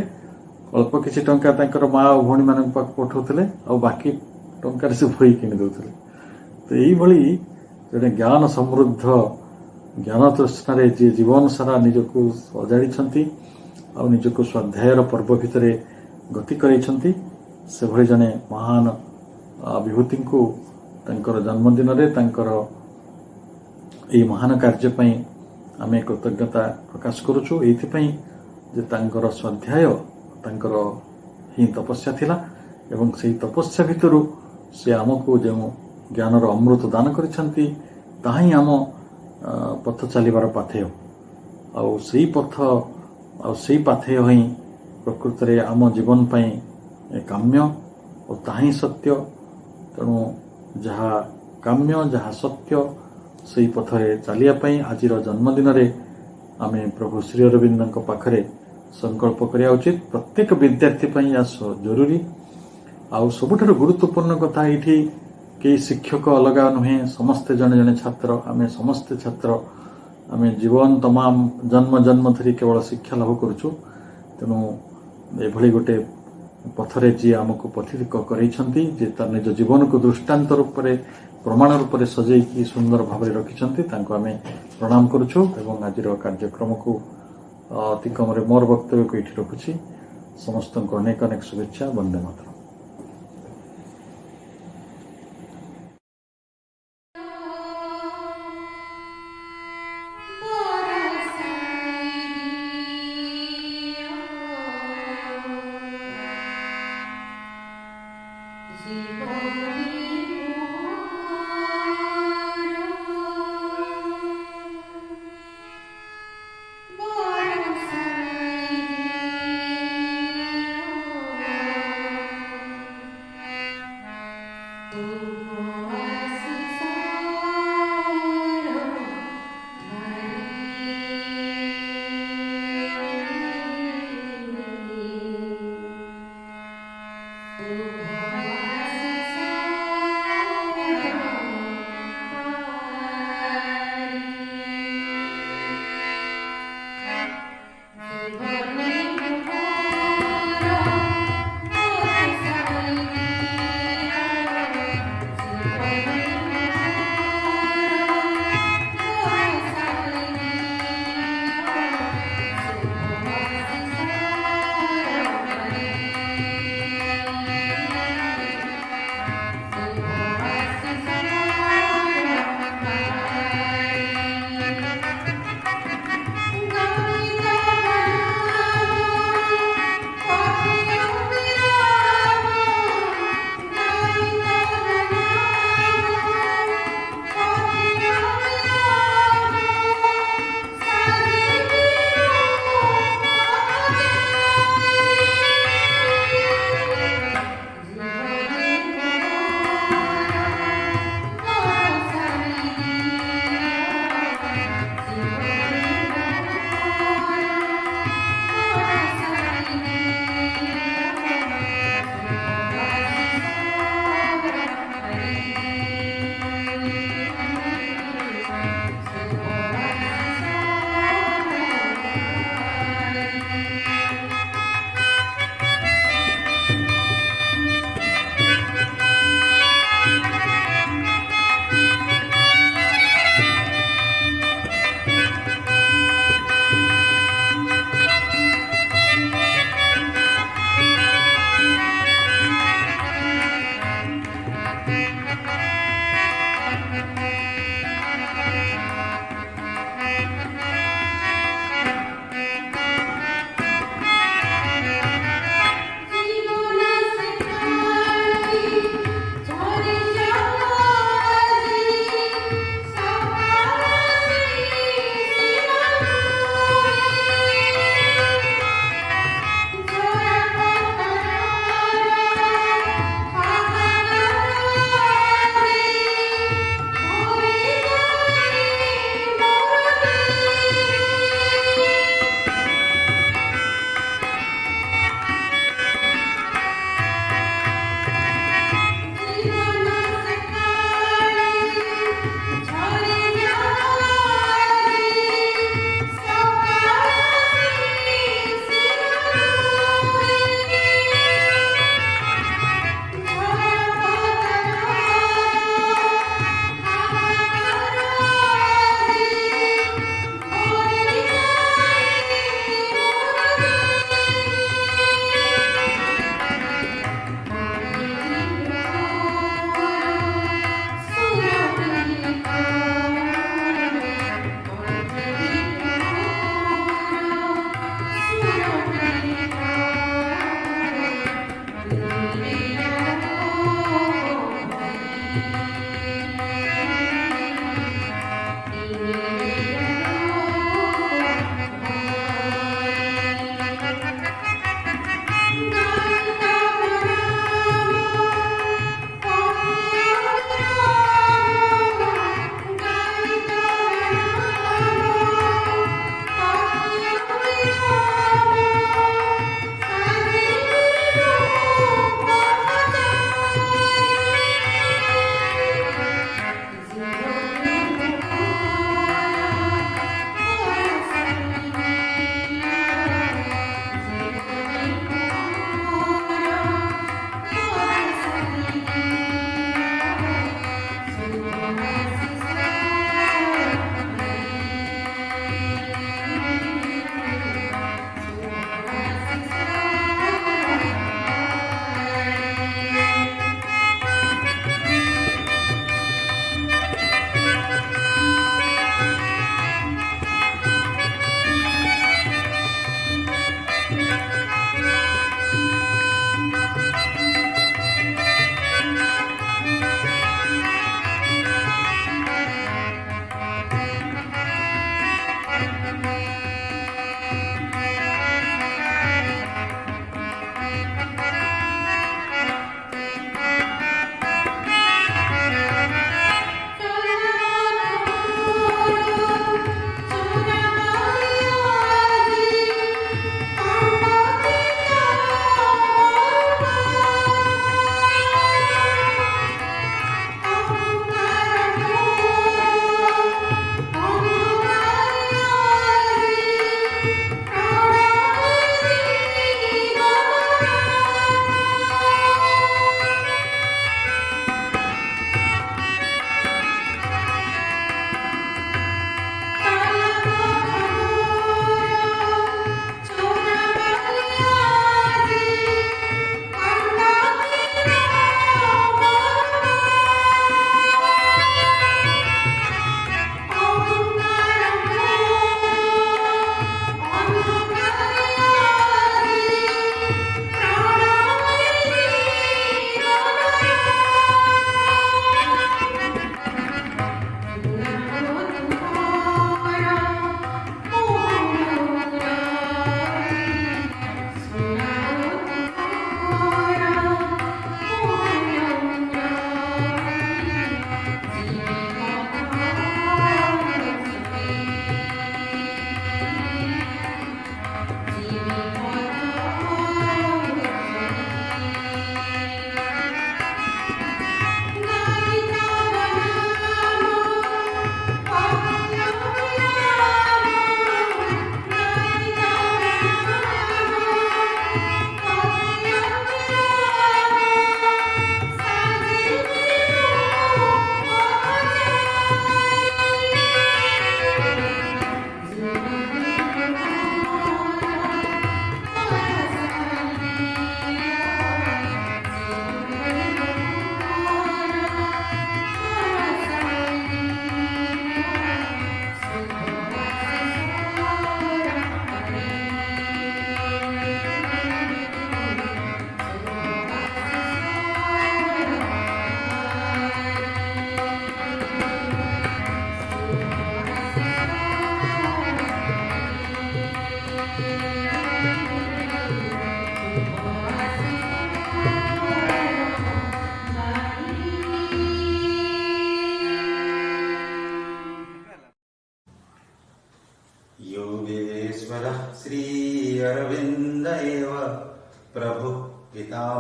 ଅଳ୍ପ କିଛି ଟଙ୍କା ତାଙ୍କର ମା ଓ ଭଉଣୀମାନଙ୍କ ପାଖକୁ ପଠାଉଥିଲେ, ଆଉ ବାକି ଟଙ୍କାରେ ସେ ବହି କିଣି ଦେଉଥିଲେ। ତ ଏଇଭଳି ଜଣେ ଜ୍ଞାନ ସମୃଦ୍ଧ ଜ୍ଞାନ ତୃଷ୍ଣାରେ ଯିଏ ଜୀବନ ସାରା ନିଜକୁ ସଜାଡ଼ିଛନ୍ତି ଆଉ ନିଜକୁ ସ୍ୱାଧ୍ୟାୟର ପର୍ବ ଭିତରେ ଗତି କରାଇଛନ୍ତି, ସେଭଳି ଜଣେ ମହାନ ବିଭୂତିଙ୍କୁ ତାଙ୍କର ଜନ୍ମଦିନରେ ତାଙ୍କର ଏହି ମହାନ କାର୍ଯ୍ୟ ପାଇଁ ଆମେ କୃତଜ୍ଞତା ପ୍ରକାଶ କରୁଛୁ। ଏଇଥିପାଇଁ ଯେ ତାଙ୍କର ସ୍ୱାଧ୍ୟାୟ ତାଙ୍କର ହିଁ ତପସ୍ୟା ଥିଲା ଏବଂ ସେହି ତପସ୍ୟା ଭିତରୁ ସେ ଆମକୁ ଯେଉଁ ଜ୍ଞାନର ଅମୃତ ଦାନ କରିଛନ୍ତି ତାହା ହିଁ ଆମ ପଥ ଚାଲିବାର ପାଥେୟ। ଆଉ ସେଇ ପଥ ଆଉ ସେଇ ପାଥେୟ ହିଁ ପ୍ରକୃତରେ ଆମ ଜୀବନ ପାଇଁ କାମ୍ୟ ଓ ତାହା ହିଁ ସତ୍ୟ। ତେଣୁ ଯାହା କାମ୍ୟ, ଯାହା ସତ୍ୟ, ସେହି ପଥରେ ଚାଲିବା ପାଇଁ ଆଜିର ଜନ୍ମଦିନରେ ଆମେ ପ୍ରଭୁ ଶ୍ରୀ ଅରବିନ୍ଦଙ୍କ ପାଖରେ ସଂକଳ୍ପ କରିବା ଉଚିତ। ପ୍ରତ୍ୟେକ ବିଦ୍ୟାର୍ଥୀ ପାଇଁ ଏହା ଜରୁରୀ। ଆଉ ସବୁଠାରୁ ଗୁରୁତ୍ୱପୂର୍ଣ୍ଣ କଥା ଏଇଠି କେହି ଶିକ୍ଷକ ଅଲଗା ନୁହେଁ, ସମସ୍ତେ ଜଣେ ଜଣେ ଛାତ୍ର, ଆମେ ସମସ୍ତେ ଛାତ୍ର। ଆମେ ଜୀବନ ତମାମ ଜନ୍ମ ଜନ୍ମ ଧରି କେବଳ ଶିକ୍ଷା ଲାଭ କରୁଛୁ। ତେଣୁ ଏଭଳି ଗୋଟେ ପଥରେ ଯିଏ ଆମକୁ ପଥିକ କରାଇଛନ୍ତି, ଯେ ତାର ନିଜ ଜୀବନକୁ ଦୃଷ୍ଟାନ୍ତ ରୂପରେ ପ୍ରମାଣ ରୂପରେ ସଜେଇକି ସୁନ୍ଦର ଭାବରେ ରଖିଛନ୍ତି, ତାଙ୍କୁ ଆମେ ପ୍ରଣାମ କରୁଛୁ ଏବଂ ଆଜିର କାର୍ଯ୍ୟକ୍ରମକୁ ଅତିକ୍ରମରେ ମୋର ବକ୍ତବ୍ୟକୁ ଏଇଠି ରଖୁଛି। ସମସ୍ତଙ୍କୁ ଅନେକ ଅନେକ ଶୁଭେଚ୍ଛା। ବନ୍ଦେ ମାତରମ୍।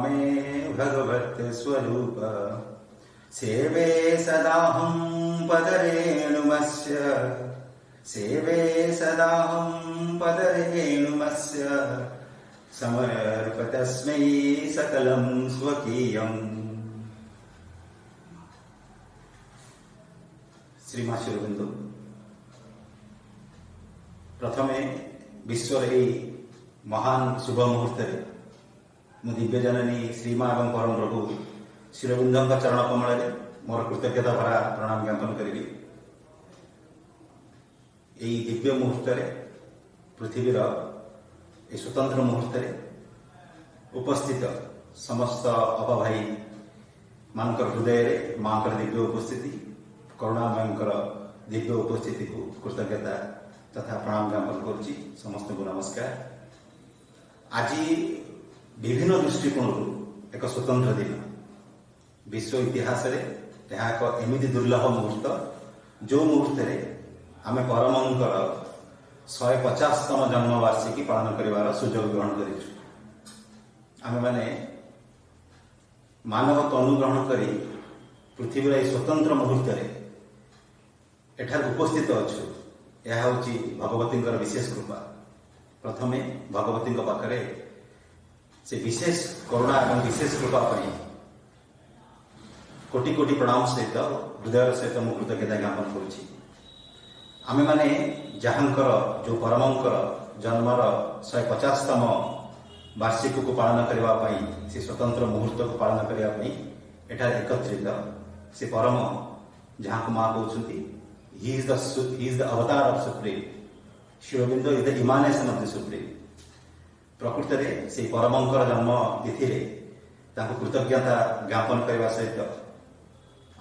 त्वमेव भगवत् स्वरूप सेवे सदाहं पदरेणुमस्य सेवे सदाहं पदरेणुमस्य समर्पतस्मै सकलं स्वकीयम्। श्रीमा श्रीअरविंद प्रथमे विश्वर ए महान शुभ मुहूर्त मु दिव्यजननी श्रीमा एवं परम प्रभु श्रीअरविंद चरण कमल मोर कृतज्ञता भरा प्रणाम ज्ञापन करी। यही दिव्य मुहूर्त पृथ्वीर ए स्वतंत्र मुहूर्त उपस्थित समस्त अपभाई मानकर हृदय माँ दिव्य उपस्थिति करुणामय दिव्य उपस्थिति को कृतज्ञता तथा प्रणाम ज्ञापन करुच्ची। समस्त को नमस्कार। आज विभिन्न दृष्टिकोण एक स्वतंत्र दिन विश्व इतिहास यह एक एमती दुर्लभ मुहूर्त जो मुहूर्त आम परमंकर 150तम जन्मवार्षिकी पालन करिवार सुजोग ग्रहण करिछु। आमे माने मानव तनु ग्रहण करी पृथ्वीर ए स्वतंत्र मुहूर्त एठार उपस्थित अच्छु। यह हूँ भगवती विशेष कृपा। प्रथमे भगवती पाखरे से विशेष करुणा एवं विशेष कृपा कोटि कोटि प्रणाम सहित हृदय सहित मु कृतज्ञता ज्ञापन करुछि। आमे माने जहाँकर जो परमंकर जन्मर 150तम वार्षिक को पालन करने से स्वतंत्र मुहूर्त को पालन करने एठार एकत्रित से परम जहाँ को माँ कहते ही is the avatar of supreme. Shri Aurobindo is the emanation of the supreme. प्रकृत में से परमंकर जन्म तिथि कृतज्ञता ज्ञापन करने सहित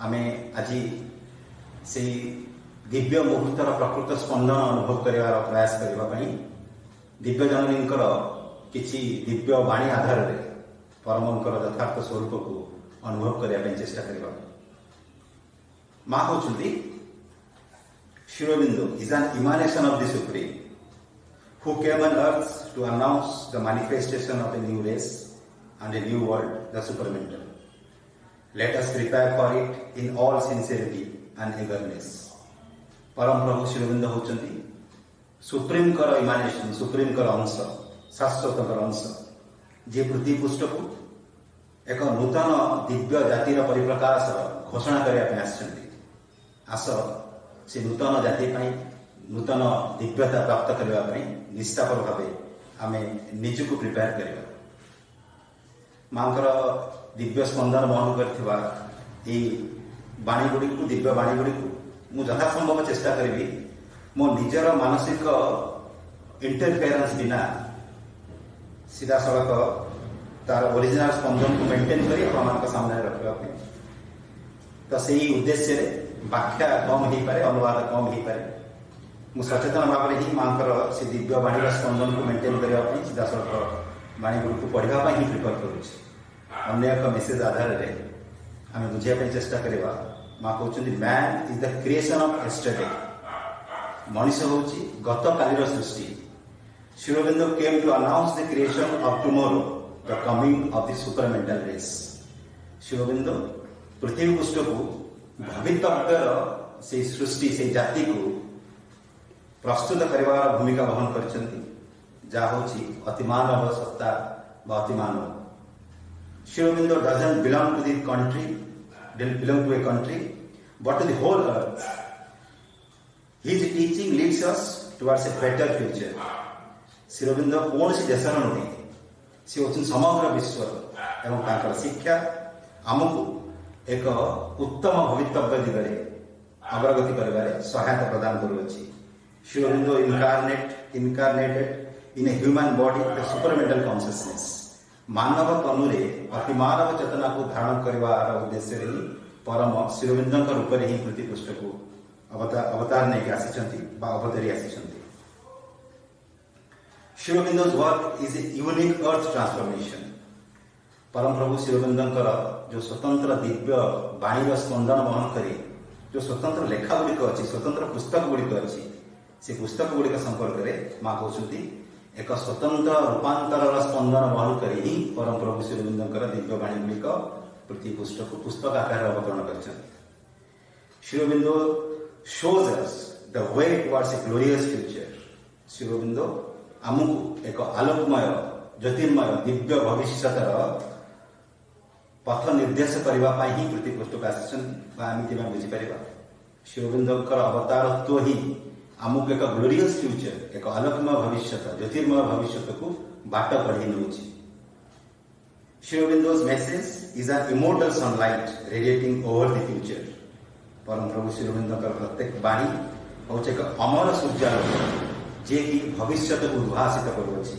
आमे आज से दिव्य मुहूर्तर प्रकृत स्पंदन अनुभव कर प्रयास करने दिव्य जननी किसी दिव्य वाणी आधार में परमंकर यथार्थ स्वरूप को अनुभव करने चेष्टा करवा। माँ कहते Shri Aurobindo is an emanation of the supreme who came on earth to announce the manifestation of a new race and a new world, the supermental. Let us prepare for it in all sincerity and eagerness. परम प्रभु Shri Arvind होचंती supreme कर इमानेशन supreme कर अंश शाश्वत कर अंश जे पृथ्वी पृष्ठ को एक नूतन दिव्य जातिर परिप्रकाश घोषणा करने आस से नूतन जाति नूतन दिव्यता प्राप्त करने निष्ठापर भाव आम निजक प्रिपेयर करवा। माँकर दिव्य स्पंदन वहन कर बाणी गुड़ी को दिव्य बाणी गुड़ी को मु यथासंभव चेष्टा करी मो निजर मानसिक इंटरफेरेंस बिना सीधा सड़क तार ओरिजिनल स्पंदन को मेंटेन करी आप सामने रखा। तो सही उद्देश्य व्याख्या कम हो पारे अनुवाद कम हो पारे मु सचेतन भाव में ही माँ से दिव्य बाणी स्पंदन को मेंटेन करने सीधा सड़क बाणी गुड़ी को पढ़ा ही प्रिफर करुच्चे। मेसेज आधार में आम बुझापी चेष्टा करवा। माँ कहते man is the creation of yesterday मनीष हूँ गत कालीर सृष्टि। Shri Aurobindo came to announce the creation of tomorrow the coming of the supramental race. Shri Aurobindo पृथ्वी पृष्ठ को भवितव्य से सृष्टि से जाति को प्रस्तुत करवार भूमिका वहन कर अतिमानव सत्ता व अतिमानव। Shri Aurobindo doesn't belong to the country belong to a country but to the whole earth. His teaching leads us towards a better future. Shri Aurobindo कौन सी देशर नुहे सी हूँ समग्र विश्व एवं शिक्षा आमको एक उत्तम भवितव्य दिगरे अग्रगति कर सहायता प्रदान करुच्ची। Shri Aurobindo incarnated in a human body the supramental consciousness मानव तनुरे अतिमानव चेतना को धारण करने उद्देश्य ही परम श्री अरविंद रूप ही पृथ्वी पृष्ठ को अवतार नहीं अवतरी आसी। Shri Aurobindo's work is a unique earth transformation. परम प्रभु श्री अरविंद जो स्वतंत्र दिव्य वाणी स्पंदन वहन करे जो स्वतंत्र लेखा गुड़िक अच्छी स्वतंत्र पुस्तक गुड़िक अच्छी से पुस्तक गुड़िक संपर्क में माँ कहते ଏକ ସ୍ୱତନ୍ତ୍ର ରୂପାନ୍ତରର ସ୍ପନ୍ଦନ ବହନ କରି ହିଁ ପରମ ପ୍ରଭୁ ଶ୍ରୀଅରବିନ୍ଦଙ୍କର ଦିବ୍ୟ ବାଣୀ ଗୁଡ଼ିକ ପୃଥିବୀ ପୃଷ୍ଠକୁ ପୁସ୍ତକ ଆକାରରେ ଅବତରଣ କରିଛନ୍ତି। Sri Aurobindo shows us the way towards a glorious future। Sri Aurobindo ଆମକୁ ଏକ ଆଲୋକମୟ ଜ୍ୟୋତିର୍ମୟ ଦିବ୍ୟ ଭବିଷ୍ୟତର ପଥ ନିର୍ଦ୍ଦେଶ କରିବା ପାଇଁ ହିଁ ପୃଥିବୀ ପୃଷ୍ଠକୁ ଆସିଛନ୍ତି ବା ଏମିତି ଆମେ ବୁଝିପାରିବା। ଶ୍ରୀଅରବିନ୍ଦଙ୍କର ଅବତାରତ୍ୱ ହିଁ ଆମକୁ ଏକ ଗ୍ଲୋରିୟସ୍ ଫ୍ୟୁଚର, ଏକ ଆଲୋକମୟ ଭବିଷ୍ୟତ, ଜ୍ୟୋତିର୍ମୟ ଭବିଷ୍ୟତକୁ ବାଟ କଢ଼େଇ ନେଉଛି। ଶ୍ରୀଅରବିନ୍ଦୋ's message is an immortal sunlight radiating over the future। ପରମ ପ୍ରଭୁ ଶ୍ରୀଅରବିନ୍ଦଙ୍କର ପ୍ରତ୍ୟେକ ବାଣୀ ହେଉଛି ଏକ ଅମର ସୂର୍ଯ୍ୟାଲୋକ ଯିଏକି ଭବିଷ୍ୟତକୁ ଉଦ୍ଭାସିତ କରୁଅଛି।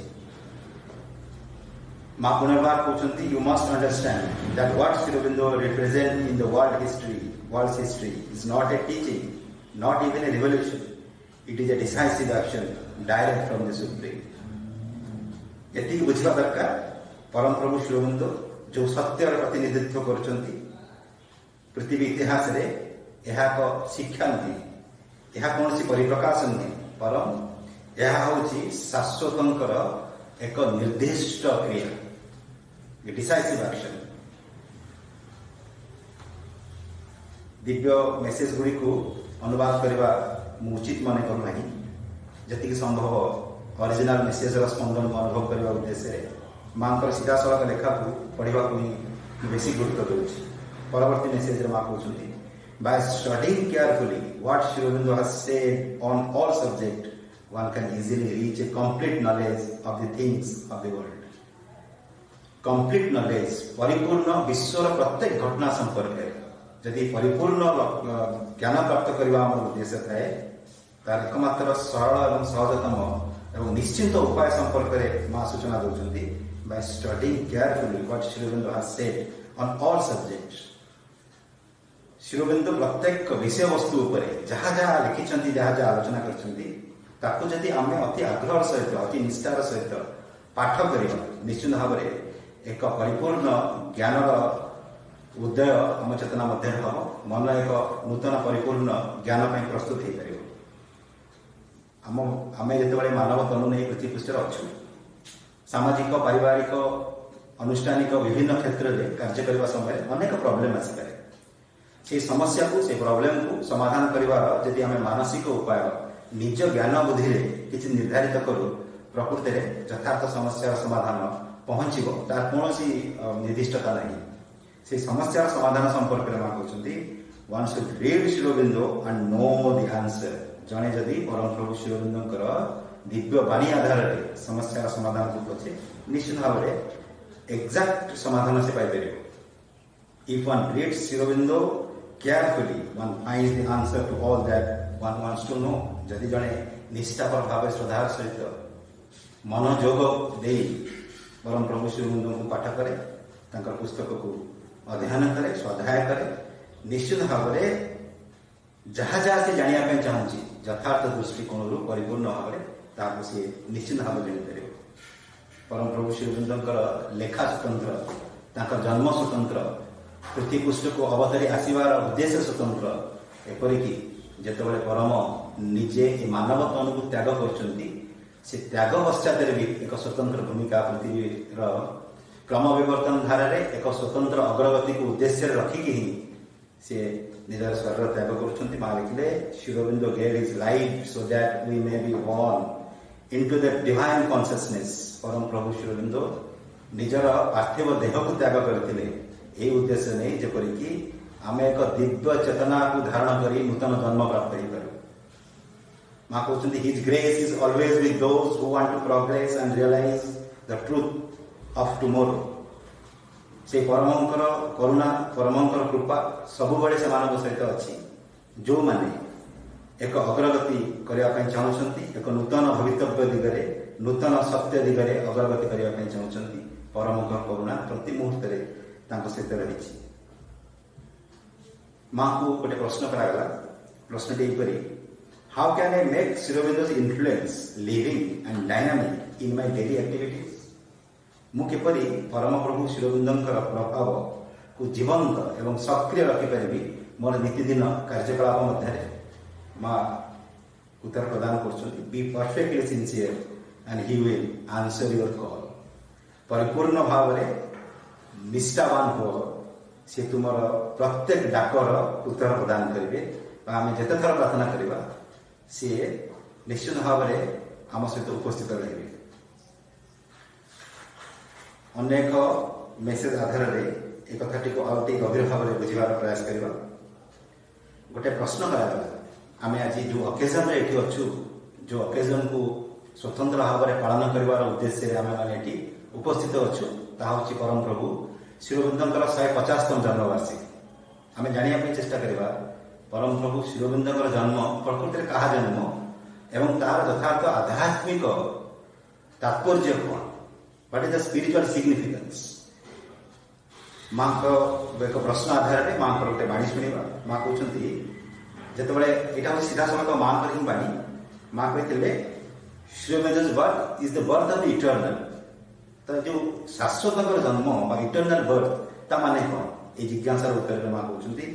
ମା ପୁନର୍ବାର କହୁଛନ୍ତି, you must understand that what Sri Aurobindo represent in the world's history is not a teaching, not even a revolution. It is a decisive action direct from the Supreme। ଏତିକି ବୁଝିବା ଦରକାର, ପରମ ପ୍ରଭୁ ଶ୍ରୀ ଅରବିନ୍ଦ ଯେଉଁ ସତ୍ୟର ପ୍ରତିନିଧିତ୍ୱ କରୁଛନ୍ତି ପୃଥିବୀ ଇତିହାସରେ, ଏହା ଏକ ଶିକ୍ଷା ନୁହେଁ, ଏହା କୌଣସି ପରିପ୍ରକାଶ ନୁହେଁ, ବରଂ ଏହା ହେଉଛି ଶାଶ୍ୱତଙ୍କର ଏକ ନିର୍ଦ୍ଦିଷ୍ଟ କ୍ରିୟା, ଡିସାଇସିଭ ଆକ୍ସନ। ଦିବ୍ୟ ମେସେଜ ଗୁଡ଼ିକୁ ଅନୁବାଦ କରିବା ମୁଁ ଉଚିତ ମନେ କରୁନାହିଁ। ଯେତିକି ସମ୍ଭବ ଅରିଜିନାଲ ମେସେଜର ସ୍ପନ୍ଦନକୁ ଅନୁଭବ କରିବା ଉଦ୍ଦେଶ୍ୟରେ ମାଙ୍କର ସିଧାସଳଖ ଲେଖାକୁ ପଢ଼ିବାକୁ ହିଁ ବେଶୀ ଗୁରୁତ୍ୱ ଦେଉଛି। ପରବର୍ତ୍ତୀ ମେସେଜରେ ମା କହୁଛନ୍ତି, by studying carefully what Sri Aurobindo has said on all subjects, one can easily reach a complete knowledge of the things of the world। Complete knowledge, ପରିପୂର୍ଣ୍ଣ ବିଶ୍ୱର ପ୍ରତ୍ୟେକ ଘଟଣା ସମ୍ପର୍କରେ ଯଦି ପରିପୂର୍ଣ୍ଣ ଜ୍ଞାନ ପ୍ରାପ୍ତ କରିବା ଆମର ଉଦ୍ଦେଶ୍ୟ ଥାଏ, ତାର ଏକମାତ୍ର ସରଳ ଏବଂ ସହଜତମ ଏବଂ ନିଶ୍ଚିନ୍ତ ଉପାୟ ସମ୍ପର୍କରେ ମା ସୂଚନା ଦେଉଛନ୍ତି। by studying carefully what Sri Aurobindo has said on all subjects। Shri Arvind ପ୍ରତ୍ୟେକ ବିଷୟବସ୍ତୁ ଉପରେ ଯାହା ଯାହା ଲେଖିଛନ୍ତି, ଯାହା ଯାହା ଆଲୋଚନା କରିଛନ୍ତି, ତାକୁ ଯଦି ଆମେ ଅତି ଆଗ୍ରହର ସହିତ, ଅତି ନିଷ୍ଠାର ସହିତ ପାଠ କରିବା, ନିଶ୍ଚିତ ଭାବରେ ଏକ ପରିପୂର୍ଣ୍ଣ ଜ୍ଞାନର ଉଦୟ ଆମ ଚେତନା ମଧ୍ୟରେ ହେବ। ମନ ଏକ ନୂତନ ପରିପୂର୍ଣ୍ଣ ଜ୍ଞାନ ପାଇଁ ପ୍ରସ୍ତୁତ ହେଇପାରିବ। ଆମେ ଯେତେବେଳେ ମାନବ ତନୁ ନେଇ ପୃଥିବୀ ପୃଷ୍ଠରେ ଅଛୁ, ସାମାଜିକ, ପାରିବାରିକ, ଆନୁଷ୍ଠାନିକ ବିଭିନ୍ନ କ୍ଷେତ୍ରରେ କାର୍ଯ୍ୟ କରିବା ସମୟରେ ଅନେକ ପ୍ରୋବ୍ଲେମ ଆସିପାରେ। সেই ସମସ୍ୟାକୁ, সেই ପ୍ରୋବ୍ଲେମକୁ ସମାଧାନ କରିବାର ଯଦି ଆମେ ମାନସିକ ଉପାୟ ନିଜ ଜ୍ଞାନ ବୁଦ୍ଧିରେ କିଛି ନିର୍ଦ୍ଧାରିତ କରୁ, ପ୍ରକୃତରେ ଯଥାର୍ଥ ସମସ୍ୟାର ସମାଧାନ ପହଞ୍ଚିବ। ତାର କୌଣସି ନିର୍ଦ୍ଦିଷ୍ଟତା ନାହିଁ। সেই ସମସ୍ୟାର ସମାଧାନ ସମ୍ପର୍କରେ ମା କହୁଛନ୍ତି, one should read Sri Aurobindo and know the answer। ଜଣେ ଯଦି ପରମ ପ୍ରଭୁ ଶ୍ରୀ ଅରବିନ୍ଦଙ୍କର ଦିବ୍ୟ ବାଣୀ ଆଧାରରେ ସମସ୍ୟାର ସମାଧାନକୁ ଖୋଜେ, ନିଶ୍ଚିତ ଭାବରେ ଏକ୍ଜାକ୍ଟ ସମାଧାନ ସେ ପାଇପାରିବ। if one reads Sri Aurobindo carefully, one finds the answer to all that one wants to know। ଯଦି ଜଣେ ନିଷ୍ଠାପର ଭାବେ ଶ୍ରଦ୍ଧାର ସହିତ ମନୋଯୋଗ ଦେଇ ପରମ ପ୍ରଭୁ ଶ୍ରୀ ଅରବିନ୍ଦଙ୍କୁ ପାଠ କରେ, ତାଙ୍କର ପୁସ୍ତକକୁ ଅଧ୍ୟୟନ କରେ, ସ୍ୱାଧ୍ୟାୟ କରେ, ନିଶ୍ଚିତ ଭାବରେ ଯାହା ଯାହା ସେ ଜାଣିବା ପାଇଁ ଚାହୁଁଛି ଯଥାର୍ଥ ଦୃଷ୍ଟିକୋଣରୁ ପରିପୂର୍ଣ୍ଣ ଭାବରେ ତାହାକୁ ସେ ନିଶ୍ଚିତ ଭାବରେ ଜାଣିପାରିବ। ପରମ ପ୍ରଭୁ ଶ୍ରୀ ଅରବିନ୍ଦଙ୍କର ଲେଖା ସ୍ୱତନ୍ତ୍ର, ତାଙ୍କ ଜନ୍ମ ସ୍ୱତନ୍ତ୍ର, ପୃଥିବୀ ପୃଷ୍ଠକୁ ଅବତାରି ଆସିବାର ଉଦ୍ଦେଶ୍ୟ ସ୍ୱତନ୍ତ୍ର। ଏପରିକି ଯେତେବେଳେ ପରମ ନିଜେ ଏ ମାନବ ତନୁକୁ ତ୍ୟାଗ କରୁଛନ୍ତି, ସେ ତ୍ୟାଗ ପଶ୍ଚାତରେ ବି ଏକ ସ୍ୱତନ୍ତ୍ର ଭୂମିକା ପୃଥିବୀର କ୍ରମ ବିବର୍ତ୍ତନ ଧାରାରେ ଏକ ସ୍ୱତନ୍ତ୍ର ଅଗ୍ରଗତିକୁ ଉଦ୍ଦେଶ୍ୟରେ ରଖିକି ହିଁ ସେ ନିଜର ଶରୀର ତ୍ୟାଗ କରୁଛନ୍ତି। ମା ଲେଖିଲେ, Shri Arvind gave his life so that we may be born into the divine consciousness। ପରମ ପ୍ରଭୁ ଶ୍ରୀ ଅରବିନ୍ଦ ନିଜର ପାର୍ଥିବ ଦେହକୁ ତ୍ୟାଗ କରିଥିଲେ ଏହି ଉଦ୍ଦେଶ୍ୟ ନେଇ, ଯେପରିକି ଆମେ ଏକ ଦିବ୍ୟ ଚେତନାକୁ ଧାରଣ କରି ନୂତନ ଜନ୍ମ ପ୍ରାପ୍ତ ହେଇପାରିବୁ। ମା କହୁଛନ୍ତି, his grace is always with those who want to progress and realize the truth of tomorrow। সেই ପରମଙ୍କର କରୁଣା, ପରମଙ୍କର କୃପା ସବୁବେଳେ ସେମାନଙ୍କ ସହିତ ଅଛି, ଯେଉଁମାନେ ଏକ ଅଗ୍ରଗତି କରିବା ପାଇଁ ଚାହୁଁଛନ୍ତି, ଏକ ନୂତନ ଭବିତବ୍ୟ ଦିଗରେ, ନୂତନ ସତ୍ୟ ଦିଗରେ ଅଗ୍ରଗତି କରିବା ପାଇଁ ଚାହୁଁଛନ୍ତି। ପରମଙ୍କର କରୁଣା ପ୍ରତି ମୁହୂର୍ତ୍ତରେ ତାଙ୍କ ସହିତ ରହିଛି। ମାଙ୍କୁ ଗୋଟେ ପ୍ରଶ୍ନ କରାଗଲା। ପ୍ରଶ୍ନଟି ଏହିପରି, how can I make Sri Aurobindo's influence living and dynamic in my daily activities? ମୁଁ କିପରି ପରମ ପ୍ରଭୁ ଶ୍ରୀ ଅରବିନ୍ଦଙ୍କର ପ୍ରଭାବକୁ ଜୀବନ୍ତ ଏବଂ ସକ୍ରିୟ ରଖିପାରିବି ମୋର ନୀତିଦିନ କାର୍ଯ୍ୟକଳାପ ମଧ୍ୟରେ? ମା ଉତ୍ତର ପ୍ରଦାନ କରୁଛନ୍ତି, be perfectly sincere and he will answer your call. परिपूर्ण भाव में निष्ठावान हो से तुमर प्रत्येक डाकर उत्तर प्रदान करेंगे आम जिते थर प्रार्थना करवा सी निश्चित भाव में आम सहित उपस्थित रहे। अनेक मेसेज आधार में एक कथाटी को आउटे गभीर भाव में बुझार प्रयास करवा। गोटे प्रश्न करागला आम आज जो अकेजन ये अच्छु जो अकेजन को स्वतंत्र भाव में पालन कर उद्देश्य आम मैंने उपस्थित अच्छु ताहा परम प्रभु शिरोबिंदर 150तम जन्मवार्षिकी। आम जानापी चेष्टा करवा परम प्रभु शिरोबिंदर जन्म प्रकृति क्या जन्म एवं तार यथार्थ आध्यात्मिक तात्पर्य कौन, what is the spiritual significance. माँ को एक प्रश्न आधार में माँ को गोटे बाणी शुणा। माँ कहते जिते यहाँ सीधा सड़क माँ कर ही बाणी। माँ कहते शिरोबिंदर्स birth is the birth of the eternal. तो जो शाश्वत जन्म इटर्नल बर्थ ता माने कौन ये जिज्ञासार उत्तर में माँ कहते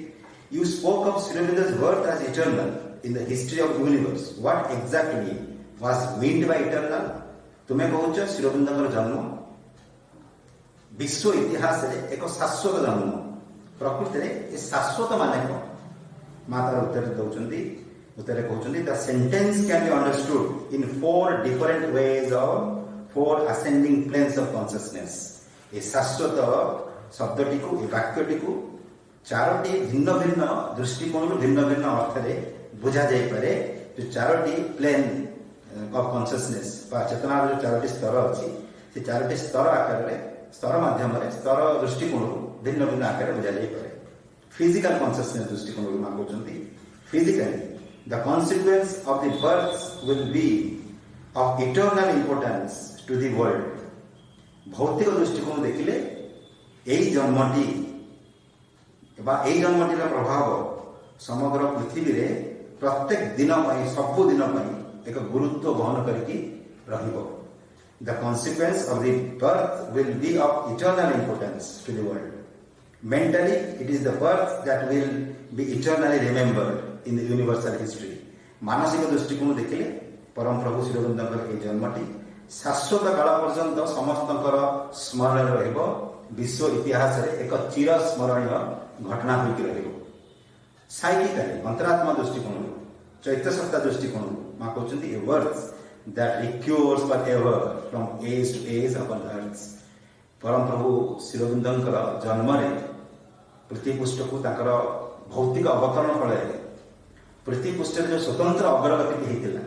you spoke of शिरोबिंदर्स birth as eternal in the history of universe what exactly was meant by eternal. तुम्हें कहूच शिरोबिंदर जन्म विश्व इतिहास रे एक शाश्वत जन्म प्रकृति रे शाश्वत माने कौन। माँ तार उत्तर दौरान उत्तर कहते the sentence can be understood in 4 different ways of 4 ascending planes of consciousness। ये शाश्वत शब्दटी को वाक्यटी को 4टी भिन्न भिन्न दृष्टिकोण भिन्न भिन्न अर्थ रे बुझा जाई पारे। जो 4टी प्लेन ऑफ कॉन्शियसनेस चेतनार जो 4टी स्तर अच्छी से 4टी स्तर आकार रे स्तर माध्यम रे स्तर दृष्टिकोण भिन्न भिन्न आकार बुझा जाई पारे। फिजिकल कॉन्शियसनेस दृष्टिकोण मां कहते physically the consequence of the birth will be of eternal importance to the world. भौतिक दृष्टिकोण देखिले यही जन्मटी जन्मटीर प्रभाव समग्र पृथ्वी रे प्रत्येक दिन सबु दिन एक गुरुत्व वहन करके रहिबो। The consequence of the birth will be of eternal importance to the world. Mentally it is the birth that will be eternally remembered in the universal history. मानसिक दृष्टिकोण देखिले परम प्रभु शिरोबिंदर ये जन्मटी शाश्वत काल पर्यंत समस्त स्मरण रहिबो। विश्व इतिहास रे एक चिर स्मरणीय घटना होकर रहिबो। साइकिकली अंतरात्मा दृष्टिकोण चैत्य सत्ता दृष्टिकोण माँ कहते a birth that recurs for ever from age to age upon earth. परम प्रभु शिरोबिंदर जन्म रे पृथ्वी पृष्ठ को ताकर भौतिक अवतरण फल पृथ्वी पृष्ठ जो स्वतंत्र अग्रगति होता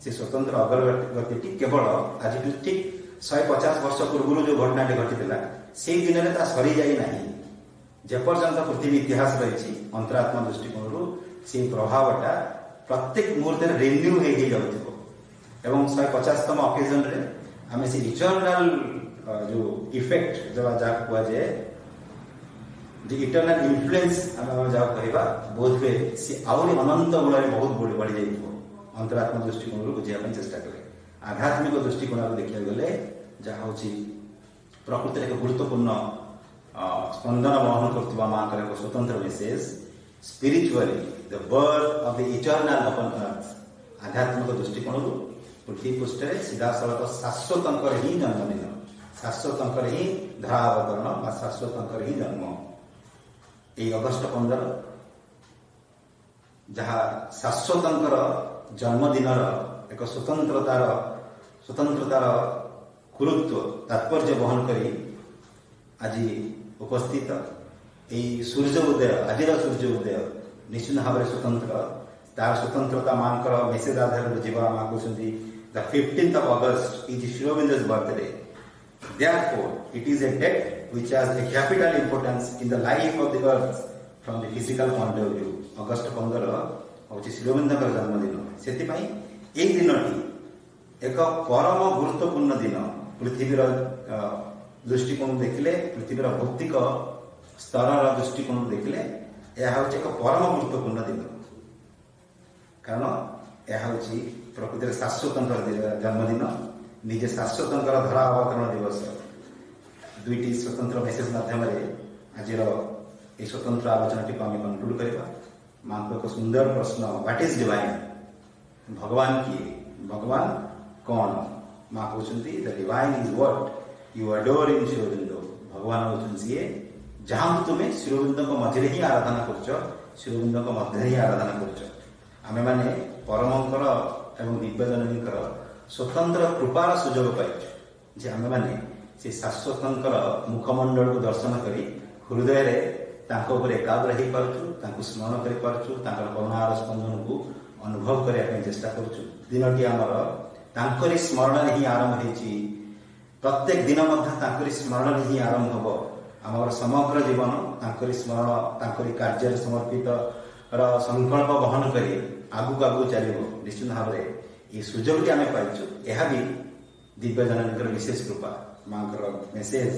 से स्वतंत्र अग्रगति केवल आज ठीक 150 वर्ष पूर्व जो घटनाटी घटी से दिन में सरी जाना जेपर्यंत पृथ्वी इतिहास रही अंतरात्मा दृष्टिकोण से प्रभावटा प्रत्येक मुहूर्त रिन्यू हो 150तम अकेजन रे आम से इटर्नल जो इफेक्ट जो जहाँ कहुए जो इटर्नल इन्फ्लुएंस आम जहाँ कह बोध हुए सी आहरी अनंत गुण बहुत बढ़ी जाइए। अंतरात्मा दृष्टिकोण बुझापी चेष्टा करें। आध्यात्मिक दृष्टिकोण देखा गले जहाँ हूँ प्रकृति एक गुरुत्वपूर्ण स्पंदन वहन कर माँ का एक स्वतंत्र message spiritually the birth of the eternal upon earth. आध्यात्मिक दृष्टिकोण पृथ्वी पृष्ठ सीधा सड़क शाश्वत ही जन्मदिन शाश्वत ही धरावतरण शाश्वत ही जन्म ये अगस्ट 15 जहाँ शाश्वत जन्मदिन एक स्वतंत्रतार गुरुत्व तात्पर्य वहन करी आज उपस्थित यही सूर्य उदय आज सूर्य उदय निश्चित भाव में स्वतंत्र तार स्वतंत्रता माँ मेसेज आधार जीवा माँ कहते the 15th of August is शिरोबिंदर्स birthday. Therefore, it is a date which has a capital importance in the life of the earth from the physical point of view। August 15 हूँ शिरोबिंदर जन्मदिन से दिनटी एक परम गुरुत्वपूर्ण दिन पृथ्वीर दृष्टिकोण देखिले पृथ्वीर भौतिक स्तर दृष्टिकोण देखिले यह हूँ एक परम गुरुत्वपूर्ण दिन कारण यह हूँ प्रकृति शाश्वत जन्मदिन निजे शाश्वत धरा अवतरण दिवस। दुईटी स्वतंत्र मेसेज माध्यम आज ये स्वतंत्र आलोचना टी आम कनक्लूड करवा। माँ को एक सुंदर प्रश्न व्हाट इज डिवाइन भगवान किए भगवान कौन माँ कहते the divine is what you adore इन शिरोबिंदु भगवान होउछन सीए जहाँ तुम्हें शिरोबिंदु को मझे ही आराधना कर शिरोबिंदु को मध्य ही आराधना कर आमे माने परमंकर एवं दिव्य जननीकर स्वतंत्र कृपार सुजोग पाइछु जे आमे माने से शाश्वतंकर मुखमंडल को दर्शन करी हृदय रे तांको ऊपर एकाग्र हो पार्छु तांको स्मरण कर पार्छु तांकर करुणार स्पंदन को अनुभव करने ପାଇଁ चेष्टा करूछु दिनटी आमर तांकरी स्मरण ही आरंभ होईची प्रत्येक दिन मध्य तांकरी स्मरण ही आरंभ होबो आमर समग्र जीवन तांकरी स्मरण तांकरी कार्य समर्पित र संकल्प वहन करी आगु आगु चलिबो निश्चित भाव रे ये सुजोग आम पाइछु यह भी दिव्य जननीकर विशेष कृपा मांकर message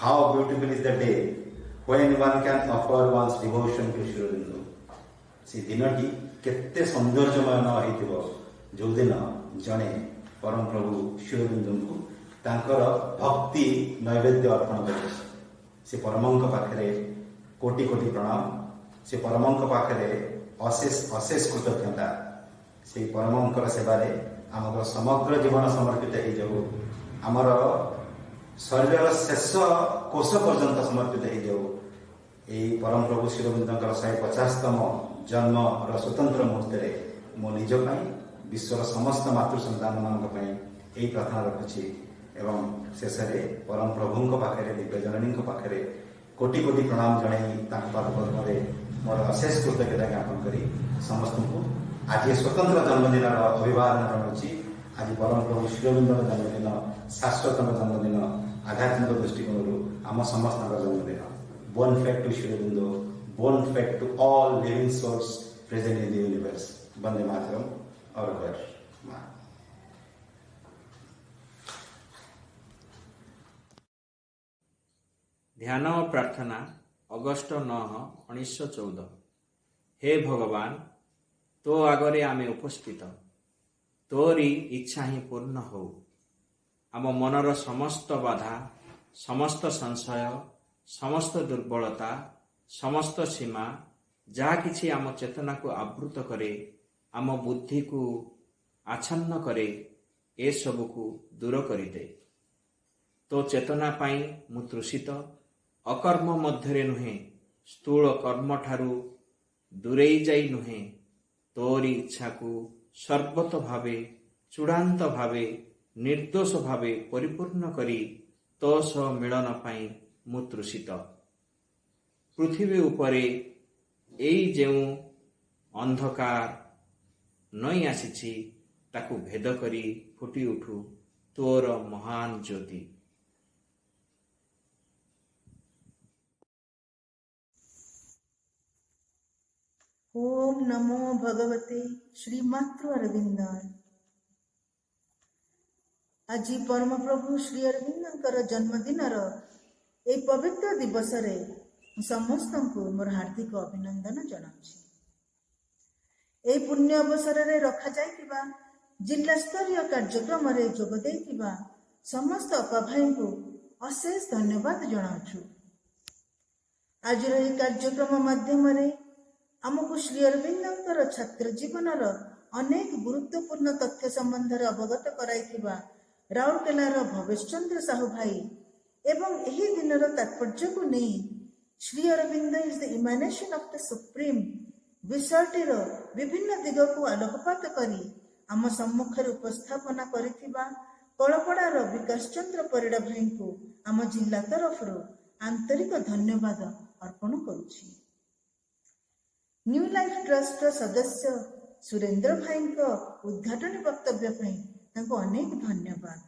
how beautiful is the day when one can offer ones devotion to शिरोबिंदु से दिनटी केते सौंदर्यमय न होइतिबो जो दिन जने परम प्रभु शिरोबिंदु को तांकर भक्ति नैवेद्य अर्पण करे से परमंक पाखरे कोटि कोटि प्रणाम से परमंक पाखरे अशेष अशेष कृतज्ञता से परमंकर सेवारे आमर समग्र जीवन समर्पित हो जाऊ आमर शरीर शेष कोश पर्यंत समर्पित हो जाऊ यही परम प्रभु शिरोबिंदुଙ୍କର 150तम जन्म र स्वतंत्र मुहूर्त मो निज विश्वर समस्त मातृ सन्तान मान यही प्रार्थना रखुछि एवं शेष परम प्रभु पाखे दिव्य जननी पाखे कोटि कोटि प्रणाम जनाई पादपद्म मोर अशेष कृतज्ञता ज्ञापन करी समस्त को आज स्वतंत्र जन्मदिन अभिवादन जनाऊँगी आज परम प्रभु शिरोबिंदुर जन्मदिन शाश्वतम जन्मदिन आध्यात्मिक दृष्टिकोण आम समस्त जन्मदिन born fate to शिरोबिंदु born fate to all living souls present in the universe Vande Mataram और घर माँ ध्यान और प्रार्थना अगस्ट 9 1914 हे भगवान तो आगरे आमे उपस्थित तोरी इच्छा ही पूर्ण हो आम मनर समस्त बाधा समस्त संशय समस्त दुर्बलता समस्त सीमा जहा किछि आम चेतना को आवृत करे आम बुद्धि को आच्छन्न करे ए सबु को दूर करिदे तो चेतना पाई मु तृषित अकर्म मध्यरे नुहे स्थूल कर्म ठारू दूरेई जाई नुहे तोरी इच्छा को सर्वत भावे चूड़ांत भावे निर्दोष भावे परिपूर्ण करी तो सह मिलन पाई मु तृषित पृथ्वी उपरे एई जेउ अंधकार नई आसीछि ताकू भेद करी फुटी उठू तोर महान ज्योति। ओम नमो भगवते श्रीमातृ अरविंदाय। आज परम प्रभु श्री अरविंदर जन्मदिनर ए पवित्र दिवस रे समस्त को मोर हार्दिक अभिनंदन जनाऊँ। ए पुण्य अवसर रे रखा जाइतिबा जिला स्तरीय कार्यक्रम रे जोग देइतिबा समस्त अपा भाई को अशेष धन्यवाद जनाऊँ। आज ए कार्यक्रम माध्यम रे आमको श्री अरविंदर छात्र जीवनर अनेक गुरुत्वपूर्ण तथ्य संबंध अवगत कराइथिबा राउरकेलार भवेश चंद्र साहू भाई एवं एही दिनर तात्पर्य को नहीं Shri Aurobindo is the emanation of the supreme विषयटीर विभिन्न दिग को आलोकपात करी आम सम्मुखेर उपस्थापना करिथिबा कलपड़ार विकास चंद्र परिड़ा भाई को आम जिला तरफ आंतरिक धन्यवाद अर्पण करुछि। न्यू लाइफ ट्रस्ट सदस्य सुरेंद्र भाई उद्घाटन वक्तव्य अनेक धन्यवाद।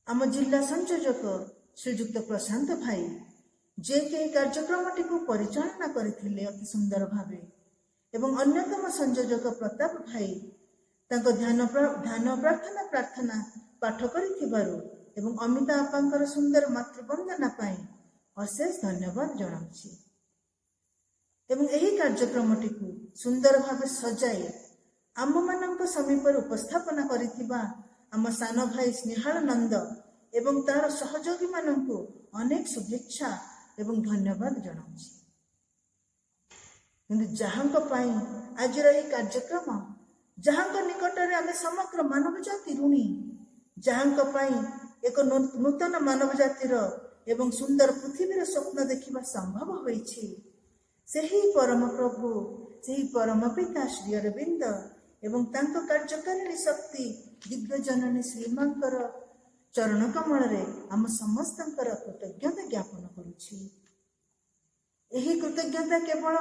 आम जिला संयोजक श्रीजुक्त प्रशांत भाई जे के कार्यक्रम टी परिचालना करथिले अति सुंदर भावे एवं अन्यतम संयोजक प्रताप भाई ध्यान प्रार्थना पाठ करिथिबारु एवं अमिता आपांकर सुंदर मातृवंदना पाई अशेष धन्यवाद जनाऊँ। एवं यही कार्यक्रम टी सुंदर भावे सजाई आम मान समीप उपस्थापना करिथिबा आम सान भाई स्नेहानंद एवं तार सहयोगी माननकु अनेक शुभेच्छा एवं धन्यवाद जनाऊँ। जहां आज कार्यक्रम ଯାହାଙ୍କ ନିକଟରେ ଆମେ ସମଗ୍ର ମାନବ ଜାତି ଋଣୀ, ଯାହାଙ୍କ ପାଇଁ ଏକ ନୂତନ ମାନବ ଜାତିର ଏବଂ ସୁନ୍ଦର ପୃଥିବୀର ସ୍ୱପ୍ନ ଦେଖିବା ସମ୍ଭବ ହୋଇଛି, ସେହି ପରମ ପ୍ରଭୁ, ସେହି ପରମ ପିତା ଶ୍ରୀ ଅରବିନ୍ଦ ଏବଂ ତାଙ୍କ କାର୍ଯ୍ୟକାରିଣୀ ଶକ୍ତି ଦିବ୍ୟ ଜନନୀ ଶ୍ରୀମାଙ୍କର ଚରଣ କମଳରେ ଆମ ସମସ୍ତଙ୍କର କୃତଜ୍ଞତା ଜ୍ଞାପନ କରୁଛି। ଏହି କୃତଜ୍ଞତା କେବଳ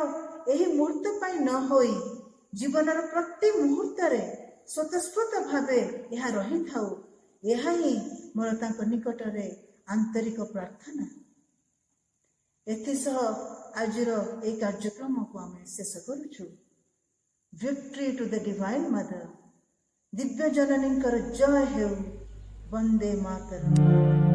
ଏହି ମୁହୂର୍ତ୍ତ ପାଇଁ ନ ହୋଇ ଜୀବନର ପ୍ରତି ମୁହୂର୍ତ୍ତରେ ସ୍ୱତଃସ୍ଫୂର୍ତ୍ତ ଭାବେ ଏହା ରହିଥାଉ, ଏହା ହିଁ ମୋର ତାଙ୍କ ନିକଟରେ ଆନ୍ତରିକ ପ୍ରାର୍ଥନା। ଏଥିସହ ଆଜିର ଏହି କାର୍ଯ୍ୟକ୍ରମକୁ ଆମେ ଶେଷ କରୁଛୁ। ଭିକ୍ଟ୍ରି ଟୁ ଦ ଡିଭାଇନ୍ ମଦର, ଦିବ୍ୟ ଜନନୀଙ୍କର ଜୟ ହେଉ। ବନ୍ଦେ ମାତରମ୍।